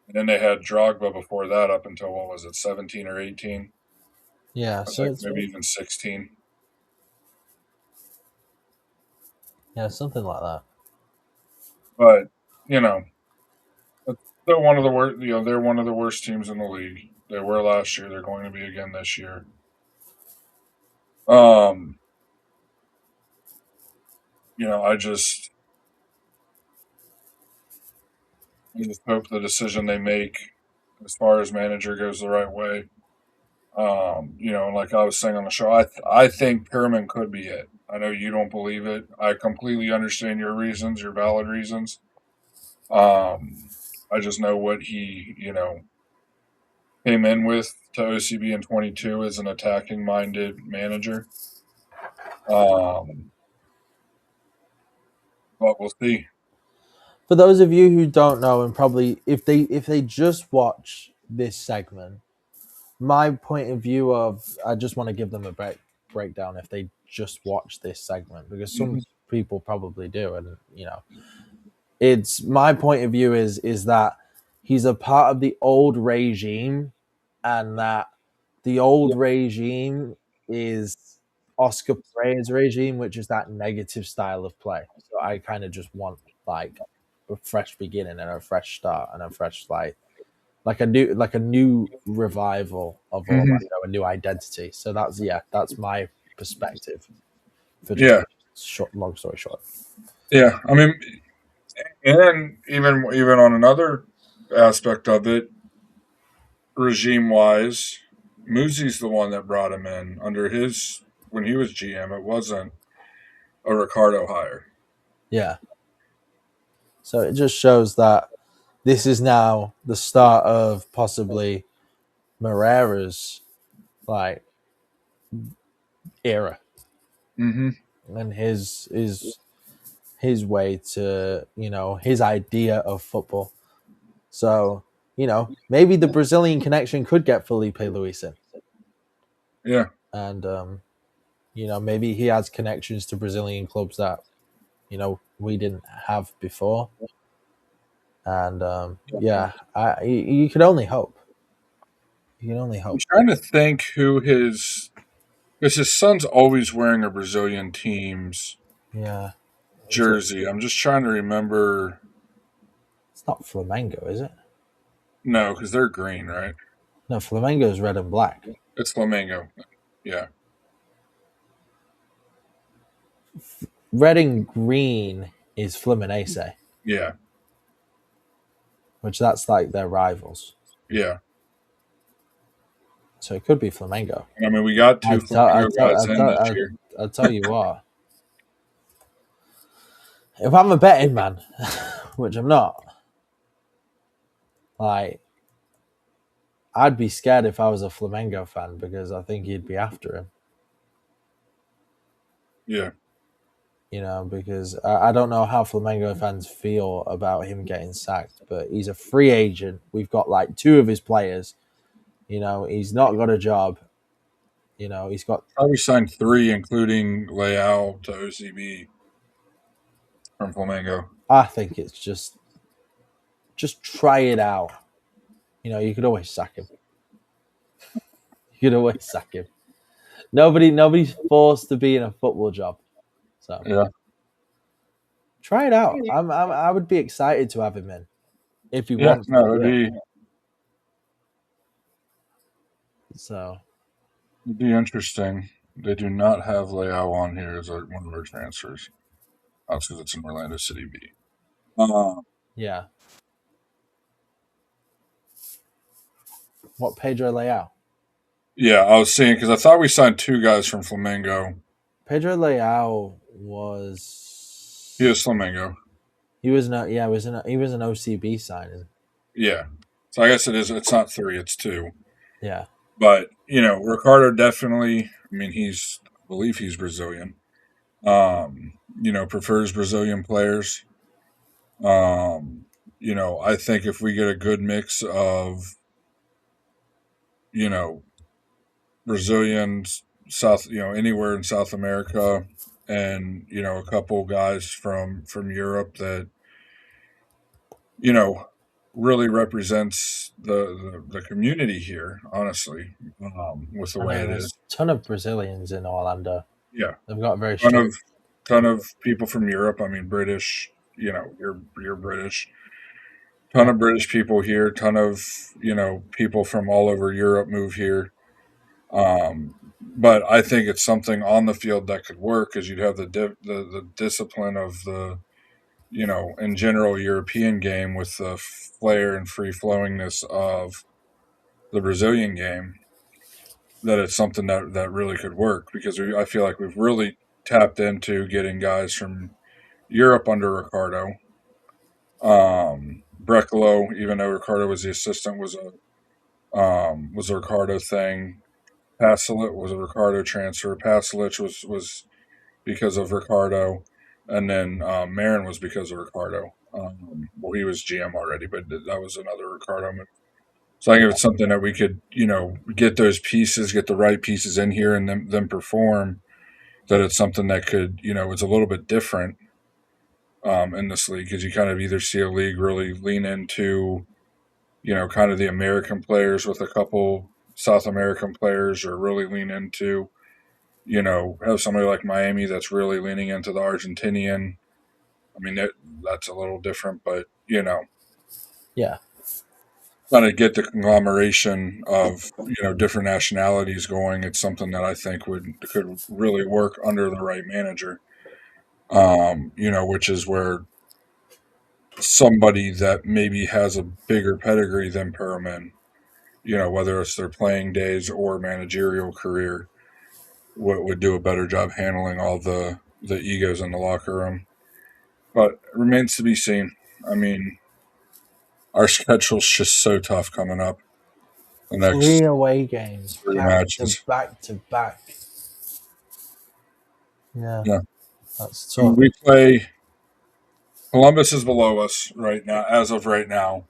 And then they had Drogba before that, up until what was it, 17 or 18? Yeah, I so think it's maybe even 16. yeah, something like that. But you know, they're one of the worst. You know, they're one of the worst teams in the league. They were last year. They're going to be again this year. Um, you know, I just hope the decision they make as far as manager goes the right way. You know, and like I was saying on the show, I think Perelman could be it. I know you don't believe it. I completely understand your reasons, your valid reasons. I just know what he, you know, came in with to OCB in 22 as an attacking minded manager. Um, but we'll see. For those of you who don't know, and probably if they just watch this segment, my point of view of I just want to give them a breakdown if they just watch this segment because some Hmm. people probably do, and you know, it's my point of view is that he's a part of the old regime, and that the old regime is Oscar Pereira's regime, which is that negative style of play. So I kind of just want like a fresh beginning and a fresh start and a fresh like a new revival of Hmm. Orlando, a new identity. So that's my perspective for just Yeah, a short, long story short. yeah. I mean, and even on another aspect of it, regime wise, Muzi's the one that brought him in under his when he was GM. It wasn't a Ricardo hire. Yeah. So it just shows that this is now the start of possibly Moreira's like era Hmm. and his way to his idea of football. So maybe the Brazilian connection could get Felipe Luis in, Yeah, and maybe he has connections to Brazilian clubs that we didn't have before, and you can only hope. You can only I'm hope. trying to think who his because his son's always wearing a Brazilian team's Yeah, is it? jersey. I'm just trying to remember. It's not Flamengo, is it? No, because they're green, right? No, Flamengo is red and black. It's Flamingo. Yeah, Red and green is Fluminense, yeah, which that's like their rivals. yeah. So it could be Flamengo. I mean, we got two Flamingo guys in this year. I tell you what. If I'm a betting man, which I'm not, like I'd be scared if I was a Flamengo fan because I think he'd be after him. Yeah, Because I don't know how Flamengo fans feel about him getting sacked, but he's a free agent. We've got like two of his players. He's not got a job. He's got probably signed 3, including Leal to OCB. from Flamengo. I think it's just try it out. You could always sack him. You could always sack him. Nobody's forced to be in a football job. So Yeah, try it out. I would be excited to have him in if he yeah, wants to no, do it. So it'd be interesting. They do not have Leao on here as one of our transfers. That's because it's in Orlando City B. yeah, what Pedro Leao? Yeah, I was seeing because I thought we signed two guys from Flamengo. Pedro Leao He is was Flamengo. he was not yeah he was an OCB signing. Yeah. So I guess it is. It's not three. It's two. Yeah, But Ricardo definitely. I mean, I believe he's Brazilian. Prefers Brazilian players. Um, I think if we get a good mix of you know Brazilians, anywhere in South America, and a couple guys from Europe that you know really represents the community here. Honestly, with the I way know it there's is, a ton of Brazilians in Orlando. yeah, They've got a very ton strong of ton of people from Europe. I mean, British. You're British. Ton yeah. of British people here. Ton of people from all over Europe move here. But I think it's something on the field that could work because you'd have the discipline of the in general European game with the flair and free flowingness of the Brazilian game. That it's something that really could work because I feel like we've really tapped into getting guys from Europe under Ricardo. Brecalo, even though Ricardo was the assistant, was a Ricardo thing. Pasalic was a Ricardo transfer. Pasalic was because of Ricardo, and then Marin was because of Ricardo. Well, he was GM already, but that was another Ricardo move. So I think if it's something that we could, get those pieces, get the right pieces in here, and then perform, that it's something that could, it's a little bit different in this league because you kind of either see a league really lean into, kind of the American players with a couple South American players, or really lean into, have somebody like Miami that's really leaning into the Argentinian. I mean, that's a little different, but Yeah. kind of get the conglomeration of different nationalities going. It's something that I think could really work under the right manager. Which is where somebody that maybe has a bigger pedigree than Perelman, whether it's their playing days or managerial career, would do a better job handling all the egos in the locker room. But it remains to be seen. I mean, our schedule's just so tough coming up. The Three next away games three back to matches. back to back. Yeah, Yeah. that's I mean, tough. we play Columbus is below us right now, as of right now.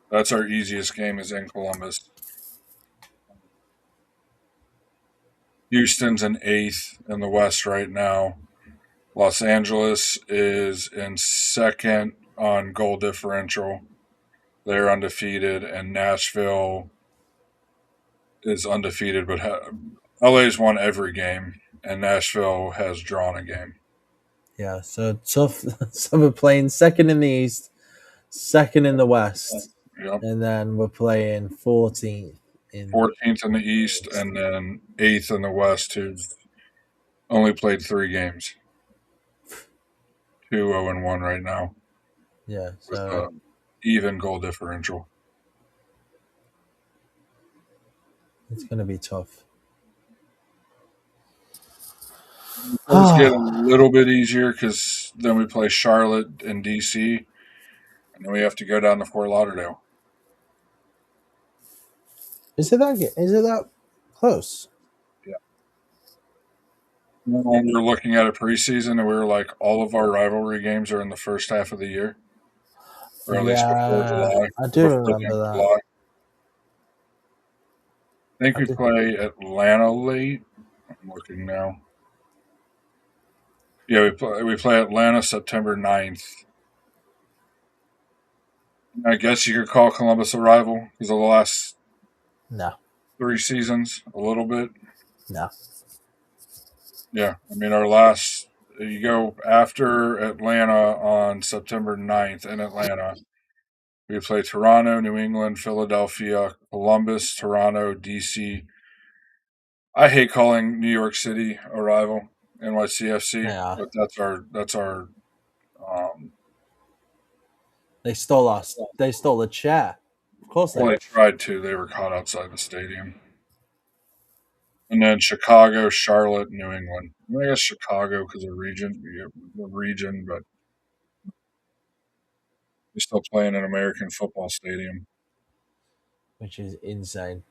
That's our easiest game is in Columbus. Houston's in eighth in the West right now. Los Angeles is in second on goal differential. They're undefeated, and Nashville is undefeated, but LA's won every game, and Nashville has drawn a game. Yeah, so tough. So we're playing second in the East, second in the West, Yep. and then we're playing 14th in 14th in the East, and then eighth in the West, who've only played three games. 2-0-1 right now yeah. with So even goal differential. it's gonna be tough. Things get a little bit easier because then we play Charlotte and DC, and then we have to go down to Fort Lauderdale. Is it that close? Yeah. When we were looking at a preseason, and we were like, all of our rivalry games are in the first half of the year, or at least before Yeah, July, I or do before the end remember of that. July. I think I we do. play Atlanta late. I'm looking now. Yeah, we play Atlanta September 9th. I guess you could call Columbus a rival because of the last No, 3 seasons, a little bit. no. Yeah, I mean, our last, you go after Atlanta on September 9th in Atlanta. We play Toronto, New England, Philadelphia, Columbus, Toronto, DC. I hate calling New York City a rival, NYCFC, Yeah, but that's our um, they stole us. They stole the chair. Of course they well, they did. tried to. They were caught outside the stadium. And then Chicago, Charlotte, New England. I guess Chicago because of region, yeah, the region, but they still play in an American football stadium. Which is insane.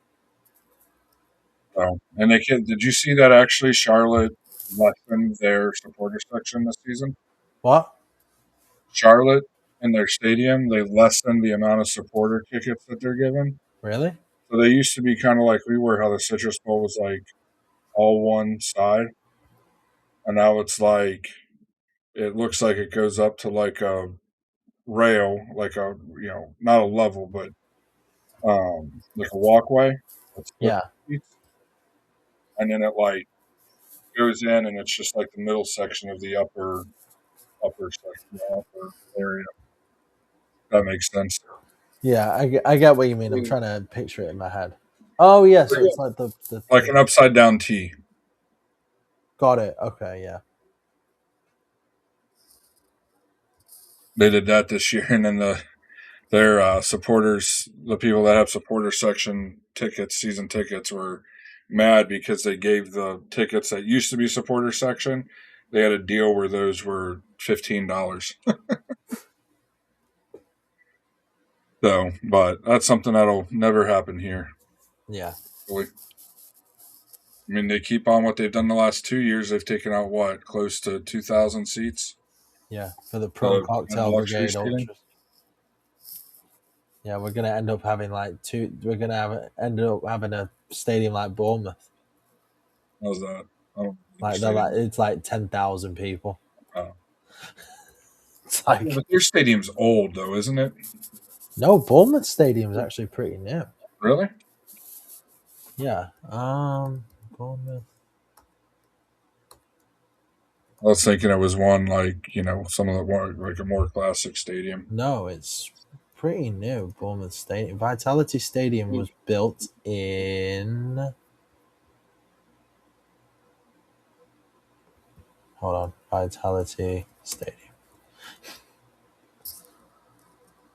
So, and did you see that actually Charlotte lessened their supporter section this season? What? Charlotte in their stadium, they lessened the amount of supporter tickets that they're given. Really? So they used to be kind of like we were, how the Citrus Bowl was like all one side, and now it's like it looks like it goes up to like a rail, like a not a level, but like a walkway that splits Yeah. the seats, and then it like goes in, and it's just like the middle section of the upper section, the upper area. That makes sense. Yeah, I get what you mean. I'm trying to picture it in my head. Oh yeah, so it's like the Like thing. an upside down T. Got it. Okay, yeah. They did that this year, and then their supporters, the people that have supporter section tickets, season tickets, were mad because they gave the tickets that used to be supporter section. They had a deal where those were $15. So, but that's something that'll never happen here. Yeah. Really. I mean, they keep on what they've done the last 2 years. They've taken out what, close to 2,000 seats Yeah. For the Pro and Cocktail luxury Brigade seating. Ultras. Yeah, we're gonna end up having like two. We're gonna end up having a stadium like Bournemouth. How's that? I don't think Like they're like stadium. it's like 10,000 people. Uh, It's yeah, like but their stadium's old though, isn't it? no, Bournemouth Stadium is actually pretty new. Really? Yeah. Bournemouth. I was thinking it was one like some of the more like a more classic stadium. No, it's pretty new. Bournemouth Stadium. Vitality Stadium was built in. Hold on. Vitality Stadium.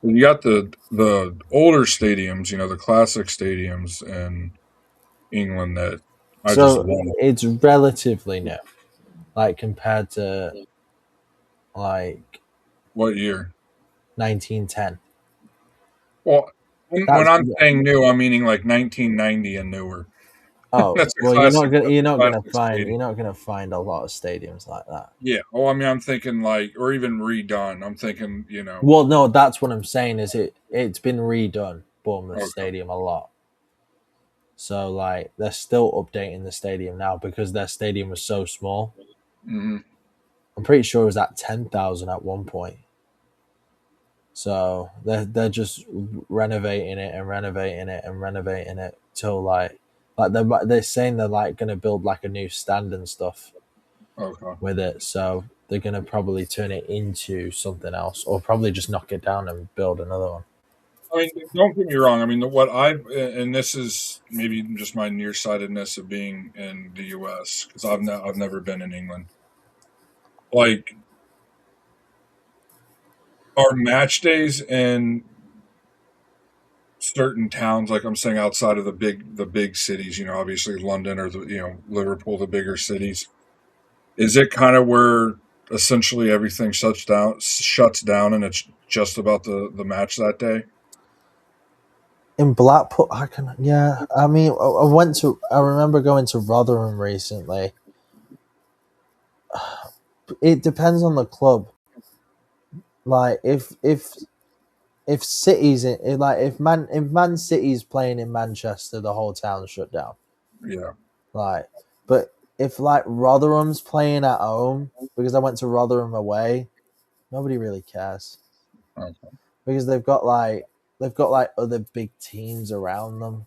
You got the older stadiums, the classic stadiums in England that I just So love. it's relatively new, like compared to like What year? 1910. Well, when That's I'm saying new, I'm meaning like 1990 and newer. oh That's a well, classic. That's a classic you're stadium. not gonna find a lot of stadiums like that. Yeah. Oh, I mean, I'm thinking like, or even redone. I'm thinking, Well, no, that's what I'm saying. Is it's been redone Bournemouth okay. Stadium a lot. So like they're still updating the stadium now because their stadium was so small. Hmm. I'm pretty sure it was at 10,000 at one point. So they're just renovating it and renovating it and renovating it till like they're saying they're like gonna build like a new stand and stuff Okay. with it. So they're gonna probably turn it into something else or probably just knock it down and build another one. I mean, don't get me wrong. I mean, what and this is maybe just my nearsightedness of being in the U.S. because I've never been in England. Like, our match days in certain towns, like I'm saying, outside of the big cities, obviously London or Liverpool, the bigger cities. Is it kind of where essentially everything shuts down, and it's just about the match that day? In Blackpool, I can yeah. I mean, I went to. I remember going to Rotherham recently. It depends on the club. Like if cities in like if Man City's playing in Manchester, the whole town shut down. Yeah. Like, but if like Rotherham's playing at home, because I went to Rotherham away, nobody really cares Okay. because they've got like other big teams around them,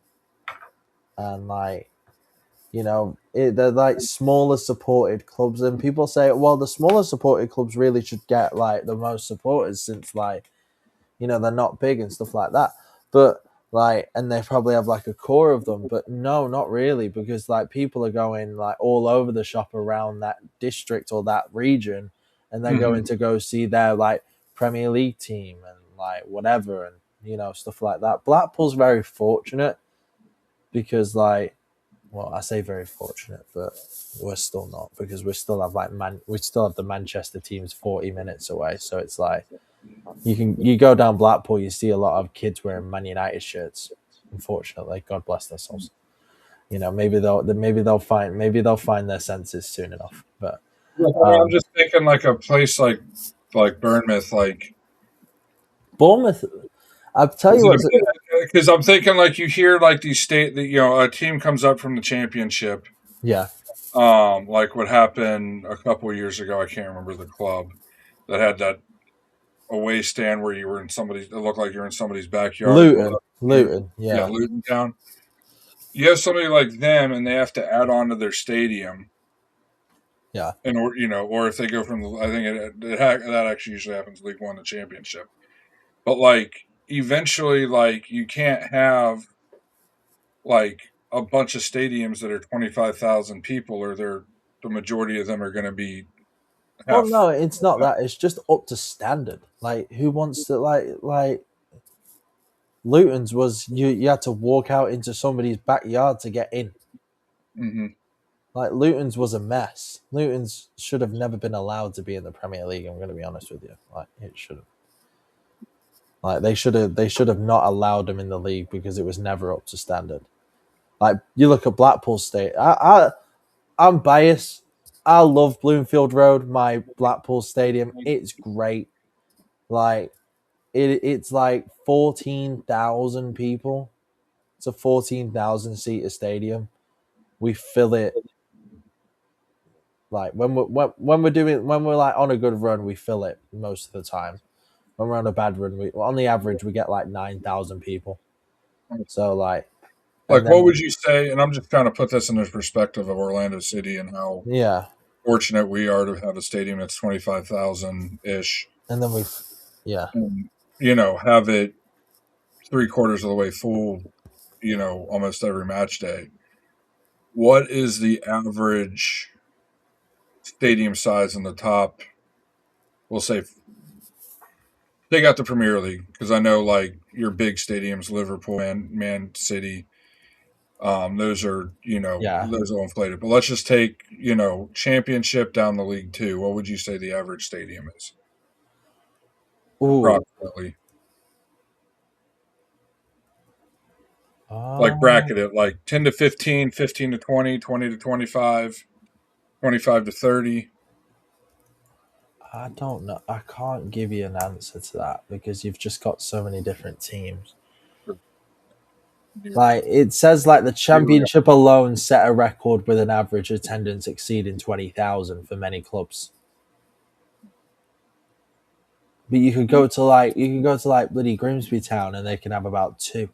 and like they're like smaller supported clubs, and people say, well, the smaller supported clubs really should get like the most supporters since like they're not big and stuff like that. But like, and they probably have like a core of them, but no, not really, because like people are going like all over the shop around that district or that region, and they're Hmm. going to go see their like Premier League team and like whatever, and stuff like that. Blackpool's very fortunate because like, well, I say very fortunate, but we're still not, because we still have the Manchester teams 40 minutes away, so it's like you go down Blackpool, you see a lot of kids wearing Man United shirts. Unfortunately, God bless their souls. Maybe they'll find their senses soon enough. But Yeah, I mean, I'm um, just thinking like a place like Bournemouth, like Bournemouth, I'll tell you what's because I'm thinking like you hear like these state that a team comes up from the championship, yeah, like what happened a couple of years ago. I can't remember the club that had that away stand where you were in somebody's. It looked like you're in somebody's backyard. What was Luton, that? Luton, Yeah, yeah, Luton Town. You have somebody like them, and they have to add on to their stadium, yeah. and or if they go from the, I think that actually usually happens League One, the championship. But like eventually, like you can't have like a bunch of stadiums that are 25,000 people, or the majority of them are going to be Well, half. no, it's not that. It's just up to standard. Like, who wants to like Luton's was you had to walk out into somebody's backyard to get in. Mm-hmm. Like Luton's was a mess. Luton's should have never been allowed to be in the Premier League. I'm going to be honest with you. Like it should have. Like they should have not allowed them in the league because it was never up to standard. Like you look at Blackpool State. I'm biased. I love Bloomfield Road, my Blackpool Stadium. It's great. Like it's like 14,000 people. It's a 14,000 seater stadium. We fill it like when we're like on a good run, we fill it most of the time. When we're on a bad run, on the average we get like 9,000 people. So like, and Like, what then would you say? And I'm just trying to put this in the perspective of Orlando City and how yeah, fortunate we are to have a stadium that's 25,000 ish, and then yeah. and have it three-quarters of the way full, almost every match day. What is the average stadium size in the top? We'll say take out the Premier League because I know like your big stadiums, Liverpool and Man City, those are Yeah. those are inflated. But let's just take championship down the league too. What would you say the average stadium is Ooh. approximately? Like Uh, bracket it like 10 to 15, 15 to 20, 20 to 25, 25 to 30. I don't know. I can't give you an answer to that because you've just got so many different teams. Like it says, like the championship alone set a record with an average attendance exceeding 20,000 for many clubs. But you can go to like bloody Grimsby Town and they can have about two.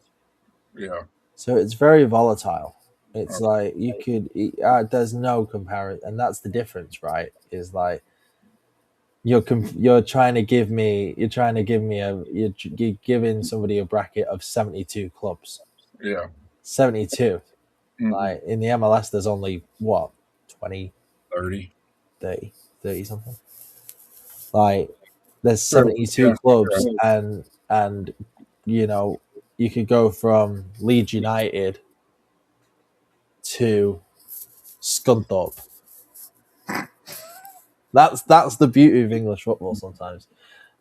Yeah. So it's very volatile. It's Okay. like there's no comparison, and that's the difference, right? Is like you're trying to give me you're giving somebody a bracket of 72 clubs. Yeah. 72. Hmm. Like in the MLS, there's only what 20, 30. 30, 30 something. Like there's Sure. 72 Yeah. clubs, Okay. and you know you could go from Leeds United to Scunthorpe. That's the beauty of English football. Sometimes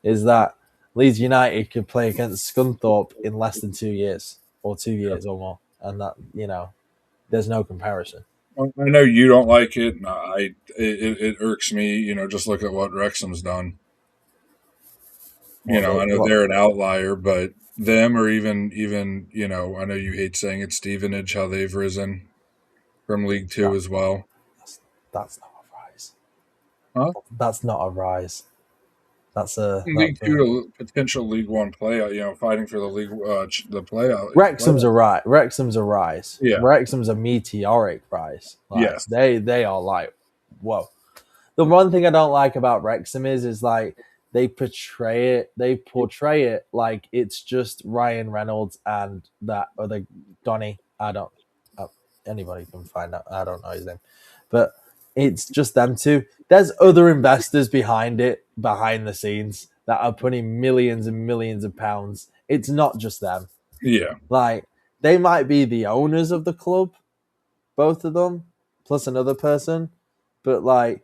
is that Leeds United could play against Scunthorpe in less than 2 years or 2 years or more, and that there's no comparison. I know you don't like it. And it irks me. Just look at what Wrexham's done. What they I know what they're an outlier, but them or even I know you hate saying it, Stevenage, how they've risen from League Two that as well. That's not a rise. Huh? That's not a rise. That's a League Two to potential League One playout. Fighting for the league, the Wrexham's playoff. a rise. Wrexham's a rise. Yeah. Wrexham's a meteoric rise. Like Yes. they are like whoa. The one thing I don't like about Wrexham is like they portray it like it's just Ryan Reynolds and that other Donny. I don't uh, anybody can find out. I don't know his name, but it's just them two. There's other investors behind it, behind the scenes, that are putting millions and millions of pounds. It's not just them. Yeah. Like they might be the owners of the club, both of them, plus another person, but like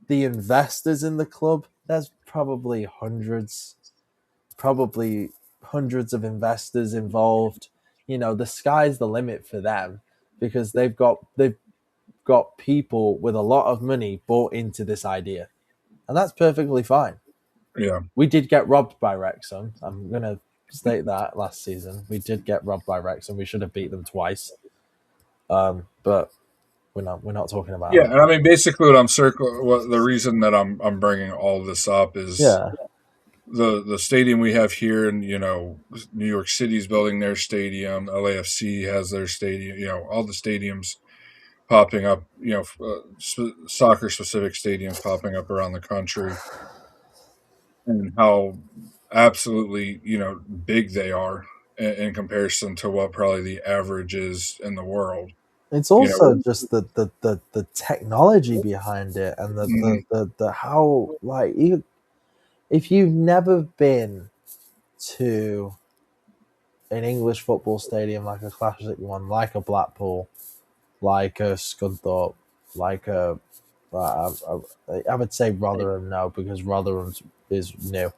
the investors in the club, there's probably hundreds of investors involved. The sky's the limit for them because they've got people with a lot of money bought into this idea, and that's perfectly fine. Yeah. We did get robbed by Wrexham. I'm gonna state that last season we did get robbed by Wrexham. We should have beat them twice, but we're not talking Yeah, about and I mean, basically, what the reason that I'm bringing all this up is yeah. the stadium we have here, and New York City's building their stadium. LAFC has their stadium. All the stadiums popping up. Soccer specific stadiums popping up around the country, and how absolutely big they are in comparison to what probably the average is in the world. It's You also know, just the technology behind it and Mhm. the how like if you've never been to an English football stadium like a classic one, like a Blackpool, like a Scunthorpe, like I would say Rotherham, no, because Rotherham's is new.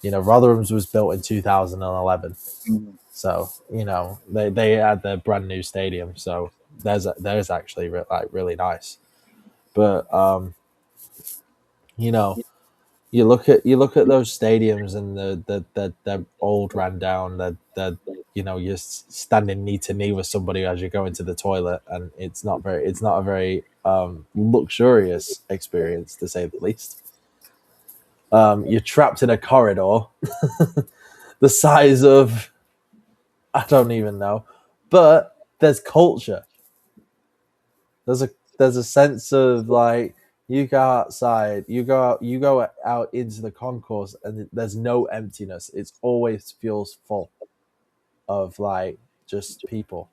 Rotherham's was built in 2011, so they had their brand new stadium. So there's actually like really nice, but you know you look at those stadiums and the old rundown that you're standing knee to knee with somebody as you go into the toilet, and it's not a very luxurious experience, to say the least. You're trapped in a corridor the size of, I don't even know, but there's culture. There's a sense of like, you go outside, you go out into the concourse, and there's no emptiness. It always feels full of like just people,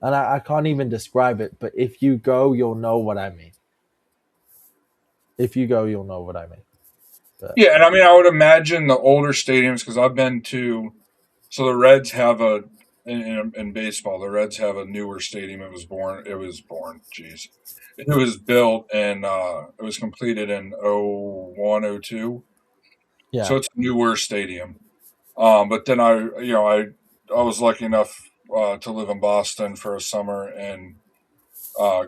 and I can't even describe it. But if you go, you'll know what I mean. If you go, you'll know what I mean. But Yeah, and I mean, I would imagine the older stadiums because I've been to. So the Reds have in baseball. The Reds have a newer stadium. It was born. It was born. Jeez, it was built and it was completed in 01, 02. yeah, So it's a newer stadium. But then I was lucky enough to live in Boston for a summer and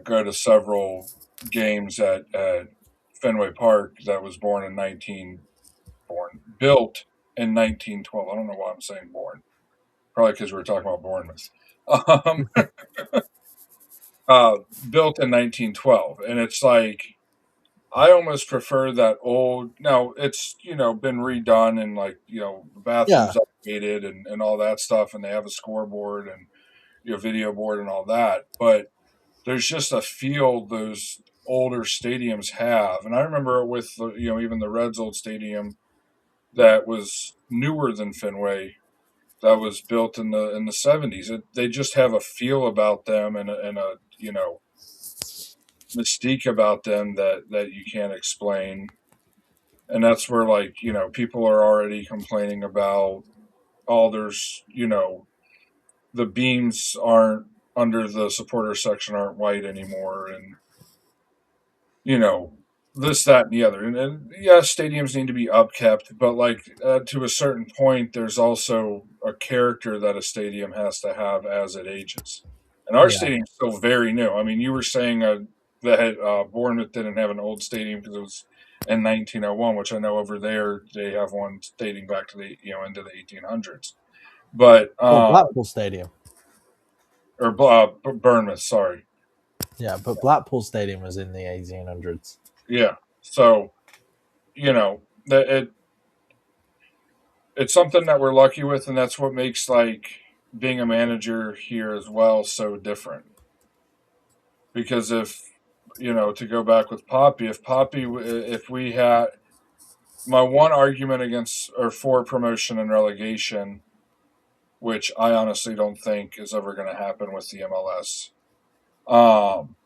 go to several games at Fenway Park that was built in 1912. I don't know why I'm saying born. Probably because we were talking about Bournemouth. Um, built in 1912, and it's like I almost prefer that old. Now it's been redone and like the yeah, bathrooms updated and all that stuff, and they have a scoreboard and video board and all that. But there's just a feel those older stadiums have, and I remember with even the Reds' old stadium that was newer than Fenway that was built in the 70s. They just have a feel about them and a mystique about them that you can't explain. And that's where like people are already complaining about there's the beams aren't under the supporter section aren't white anymore and you know, this, that, and the other. And yeah, stadiums need to be upkept, but like to a certain point, there's also a character that a stadium has to have as it ages. And our yeah. stadium's still very new. I mean, you were saying that Bournemouth didn't have an old stadium because it was in 1901, which I know over there they have one dating back to the into the 1800s. But Well, Blackpool Stadium. or Bournemouth, sorry. Yeah, but Blackpool Stadium was in the 1800s. Yeah. So, that it's something that we're lucky with, and that's what makes like being a manager here as well so different. Because if to go back with Poppy, if we had my one argument against or for promotion and relegation, which I honestly don't think is ever going to happen with the MLS, um,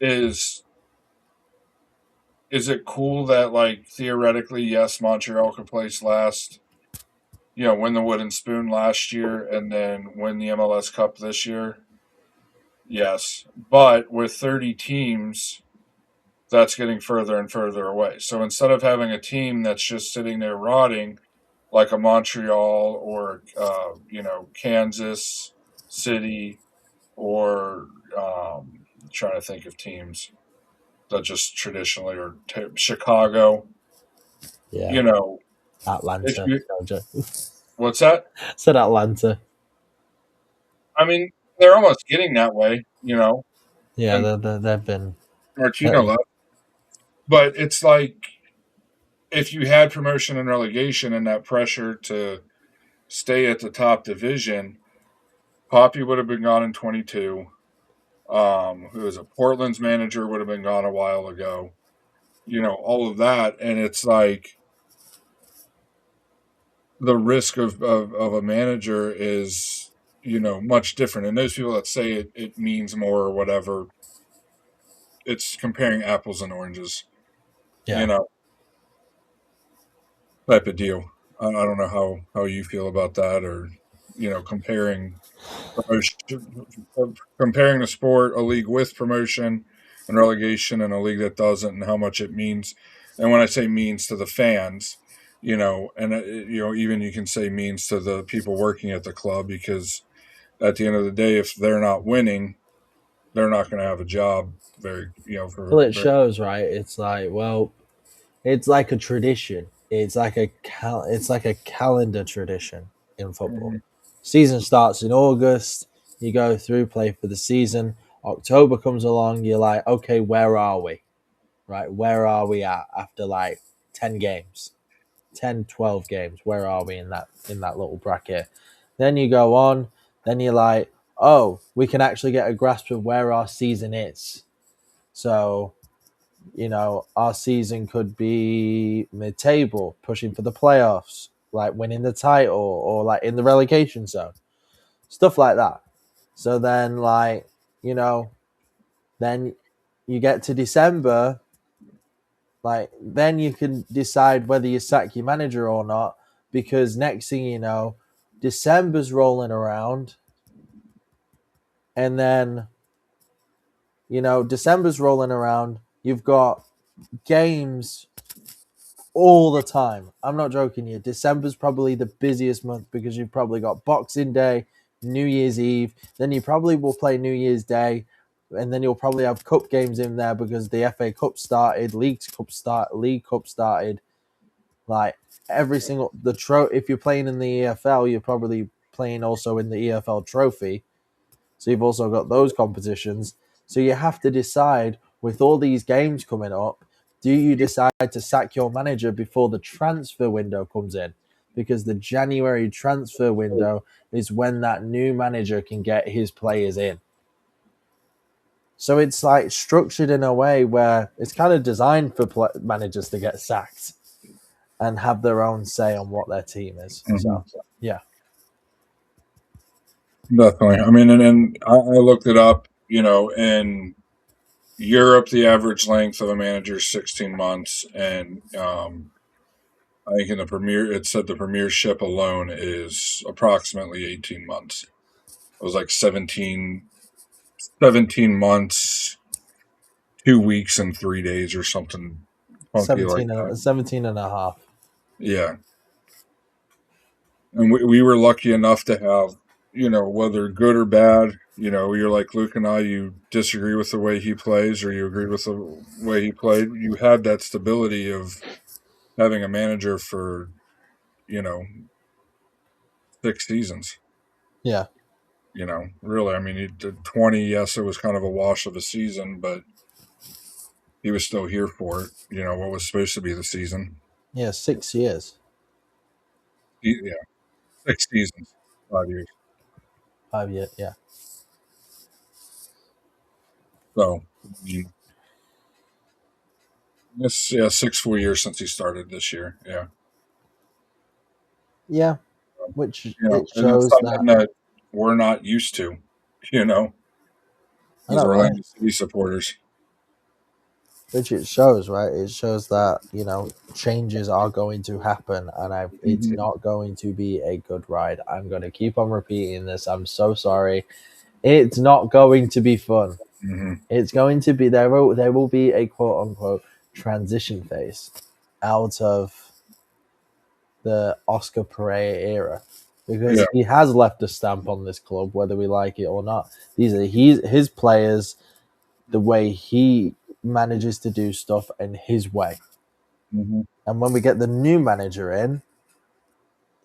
is is it cool that like theoretically, yes, Montreal could place last, win the Wooden Spoon last year and then win the MLS Cup this year? Yes, but with 30 teams, that's getting further and further away. So instead of having a team that's just sitting there rotting, like a Montreal or Kansas City or trying to think of teams that just traditionally are Chicago. Yeah, You know, if Atlanta. you No, what's that? said Atlanta. I mean, they're almost getting that way. Yeah, And they've been. Martino left, but it's like if you had promotion and relegation and that pressure to stay at the top division, Poppy would have been gone in 22. Who was it? Portland's manager would have been gone a while ago. All of that, and it's like the risk of a manager is much different. And those people that say it means more or whatever, it's comparing apples and oranges. You Yeah. know, type of deal. I don't know how you feel about that, or comparing promotion, comparing the sport, a league with promotion and relegation, and a league that doesn't, and how much it means. And when I say means to the fans, and even you can say means to the people working at the club, because at the end of the day, if they're not winning, they're not going to have a job. Very, Well, for it very. shows, right? It's like, well, it's like a tradition. It's like a calendar tradition in football. Mhm. Season starts in August. You go through, play for the season. October comes along. You're like, okay, where are we? Right? Where are we at after like 10 games? 10, 12 games. Where are we in that little bracket? Then you go on. Then you're like, oh, we can actually get a grasp of where our season is. So our season could be mid table, pushing for the playoffs, like winning the title or like in the relegation zone, stuff like that. So then, you know, then you get to December, like, then you can decide whether you sack your manager or not, because next thing you know, December's rolling around, and then, December's rolling around, you've got games all the time. I'm not joking you. December's probably the busiest month because you've probably got Boxing Day, New Year's Eve, then you probably will play New Year's Day, and then you'll probably have cup games in there because the FA Cup started, League Cup started. Like every single if you're playing in the EFL, you're probably playing also in the EFL Trophy. So you've also got those competitions. So you have to decide with all these games coming up, do you decide to sack your manager before the transfer window comes in? Because the January transfer window is when that new manager can get his players in. So it's like structured in a way where it's kind of designed for managers to get sacked and have their own say on what their team is. Mhm. So, yeah. Definitely. I mean, and I looked it up. In Europe, the average length of a manager is 16 months, and I think in the Premier, it said the Premiership alone is approximately 18 months. It was like 17 months, 2 weeks, and 3 days, or something funky like 17 that. and, 17 and a half. Yeah, and we were lucky enough to have, whether good or bad, you're like Luke and I, you disagree with the way he plays or you agree with the way he played. You had that stability of having a manager for, you know, 6 seasons. Yeah. Really, I mean, he did 20. Yes, it was kind of a wash of a season, but he was still here for it. What was supposed to be the season. Yeah, 6 years. Yeah, 6 seasons, 5 years. 5 years. Yeah. So, it's, yeah, 6 full years since he started this year. Yeah. Yeah. Which it And it's shows something that. that we're not used to, you know, I as know, right? Orlando City supporters. Which it shows, right? It shows that changes are going to happen, and it's Hmm. not going to be a good ride. I'm going to keep on repeating this. I'm so sorry. It's not going to be fun. Hmm. It's going to be there will be a quote unquote transition phase out of the Oscar Pereira era Yeah. because he has left a stamp on this club, whether we like it or not. These are his players, the way he manages to do stuff and his way. Hmm. And when we get the new manager in,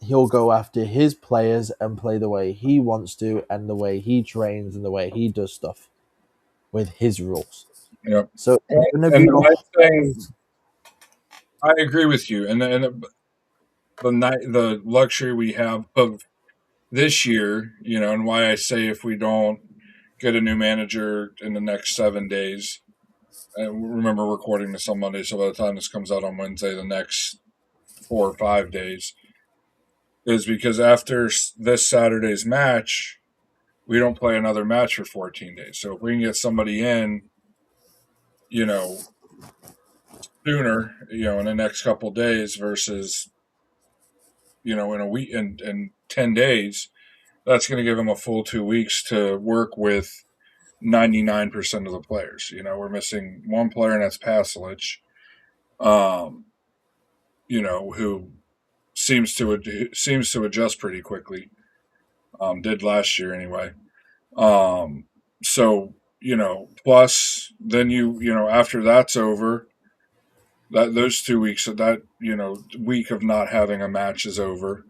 he'll go after his players and play the way he wants to and the way he trains and the way he does stuff with his rules. Yeah. So it's going to And be the a nice whole. thing, I agree with you. And the luxury we have of this year, and why I say if we don't get a new manager in the next 7 days, and remember recording this on Monday, so by the time this comes out on Wednesday, the next 4 or 5 days, is because after this Saturday's match, we don't play another match for 14 days. So if we can get somebody in, you know, sooner, in the next couple of days versus, in a week in 10 days, that's going to give them a full 2 weeks to work with 99% of the players. We're missing one player, and that's Pasilich, um, who seems to adjust pretty quickly. Did last year anyway. Um, so plus then after that's over, that those 2 weeks of that week of not having a match is over.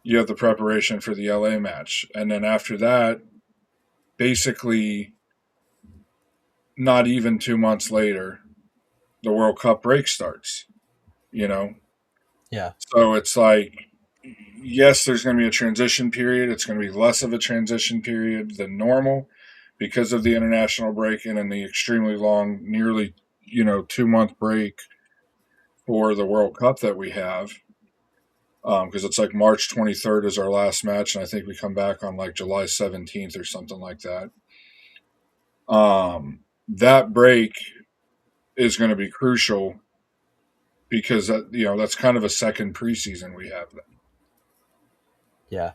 You have the preparation for the LA match, and then after that, basically not even 2 months later, the World Cup break starts. You know, Yeah, so it's like, yes, there's going to be a transition period. It's going to be less of a transition period than normal because of the international break and the extremely long, nearly 2 month break for the World Cup that we have. Because it's like March 23rd is our last match, and I think we come back on like July 17th or something like that. That break is going to be crucial because that's kind of a second preseason we have. yeah.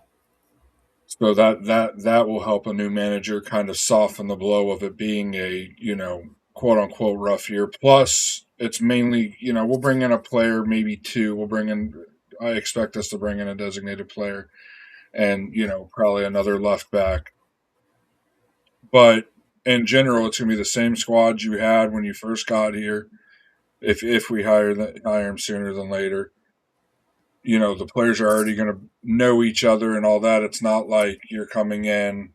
So that will help a new manager kind of soften the blow of it being a quote unquote rough year. Plus, it's mainly we'll bring in a player, maybe two. We'll bring in. I expect us to bring in a designated player, and probably another left back. But in general, it's gonna be the same squad you had when you first got here. If we hire him sooner than later, the players are already going to know each other and all that. It's not like you're coming in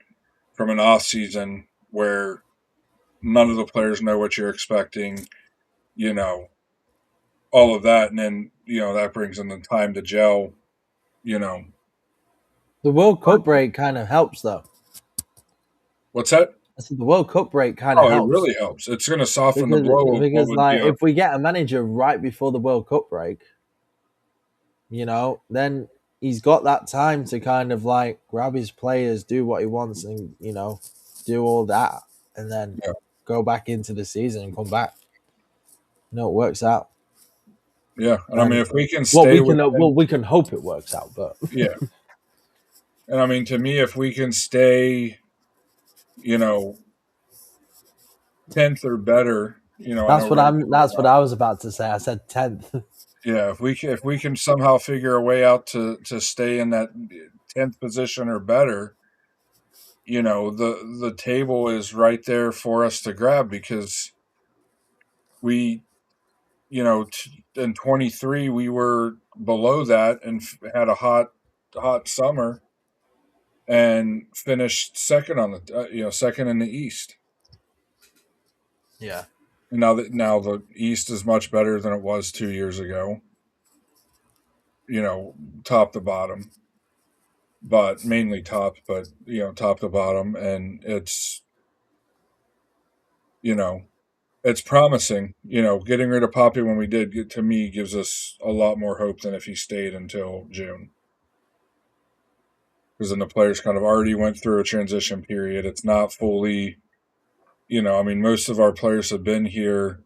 from an off season where none of the players know what you're expecting, you know, all of that, and then that brings in the time to gel. You know, The World Cup break kind of helps, though. what's that? I said the World Cup break kind of Oh, it helps really helps. It's going to soften the because blow of what because would like if we get a manager right before the World Cup break, then he's got that time to kind of like grab his players, do what he wants, and do all that, and then yeah, go back into the season and come back. It works out. yeah. And I mean, And if we can well, stay within, we can hope it works out, but yeah. And I mean, to me, if we can stay, you know, 10th or better, I know right now we're that's what not. I was about to say. I said 10th. Yeah, if we can somehow figure a way out to stay in that 10th position or better, the table is right there for us to grab because we in 23 we were below that and had a hot summer, and finished second on the second in the East. Yeah. And now the East is much better than it was 2 years ago. Top to bottom, but mainly top, but top to bottom, and you know it's promising. Getting rid of Poppy when we did, to me, gives us a lot more hope than if he stayed until June. Because then the players kind of already went through a transition period. It's not fully, I mean, most of our players have been here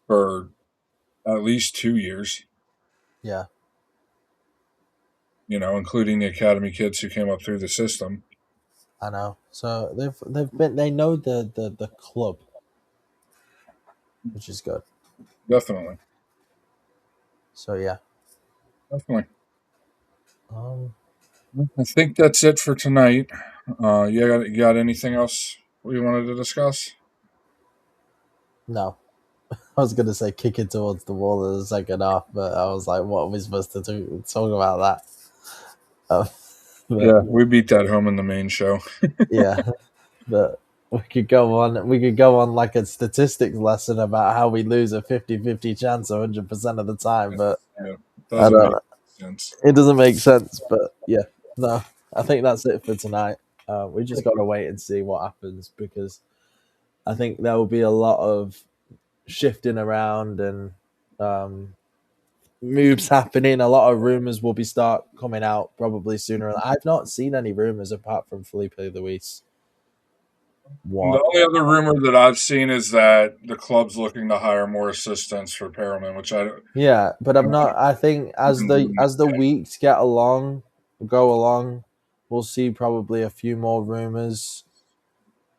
for at least 2 years, Yeah. including the academy kids who came up through the system. I know. So they know the club, which is good. Definitely. So yeah. Definitely. Um. I think that's it for tonight. You got anything else we wanted to discuss? No. I was gonna say kick it towards the wall in the second half, but I was like, what are we supposed to talk about that? Um, but Yeah, we beat that home in the main show. yeah, but we could go on like a statistics lesson about how we lose a 50-50 chance 100% of the time, but Yeah, I doesn't make don't. sense. It doesn't make sense, but yeah, no, I think that's it for tonight. We just got to wait and see what happens because I think there will be a lot of shifting around and moves happening. A lot of rumors will be start coming out probably sooner. I've not seen any rumors apart from Felipe Luis. The One, only other rumor that I've seen is that the club's looking to hire more assistants for Perelman, which I yeah, but I'm not. I think as the weeks go along, we'll see probably a few more rumors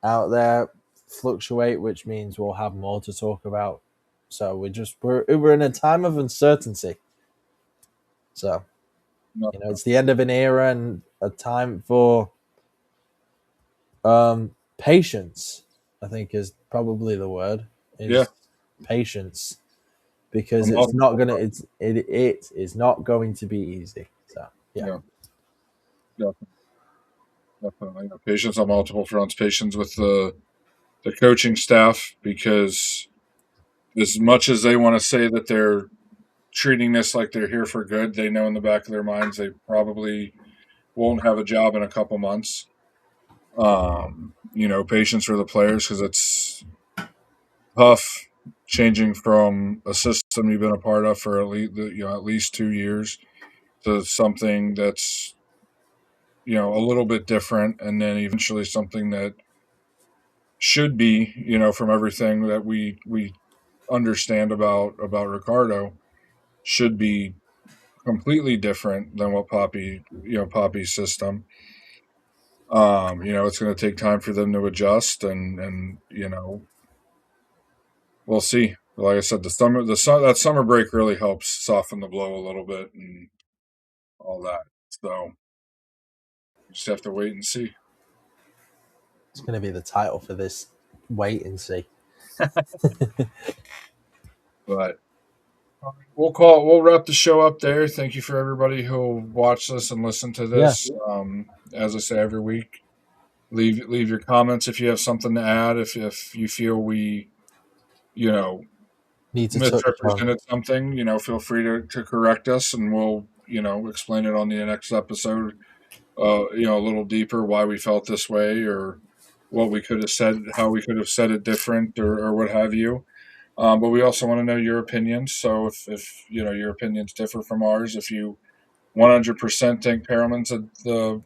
out there fluctuate, which means we'll have more to talk about. So we're in a time of uncertainty. So it's the end of an era and a time for patience. I think is probably the word yeah, is patience because I'm it's not multiple gonna fronts. it is not going to be easy. So yeah, Yeah, definitely, definitely. Patience on multiple fronts. Patience with the coaching staff, because as much as they want to say that they're treating this like they're here for good, they know in the back of their minds they probably won't have a job in a couple months. Patience for the players, because it's tough changing from a system you've been a part of for at least 2 years to something that's a little bit different, and then eventually something that should be, from everything that we understand about Ricardo, should be completely different than what Poppy's system. It's going to take time for them to adjust, and we'll see. Like I said, that summer break really helps soften the blow a little bit and all that. So we just have to wait and see. it's going to be the title for this. Wait and see. But we'll wrap the show up there. Thank you for everybody who watched this and listened to Yeah, this. As I say every week, leave your comments if you have something to add. If you feel we you know need to touch on. misrepresented something, feel free to correct us, and we'll explain it on the next episode. A little deeper why we felt this way, or what we could have said, how we could have said it different, or what have you. But we also want to know your opinions. So if your opinions differ from ours, if you 100% think Perelman's The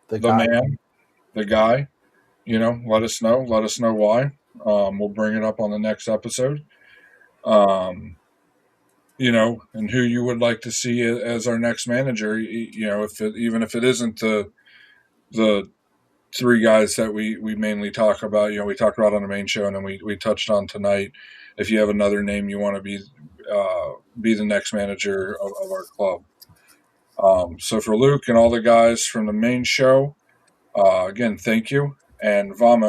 the guy. man, the guy, let us know. Let us know why. We'll bring it up on the next episode. And who you would like to see as our next manager. Even if it isn't the three guys that we mainly talk about. We talked about on the main show, and then we touched on tonight. If you have another name you want to be the next manager of our club. So for Luke and all the guys from the main show, again, thank you, and vamos.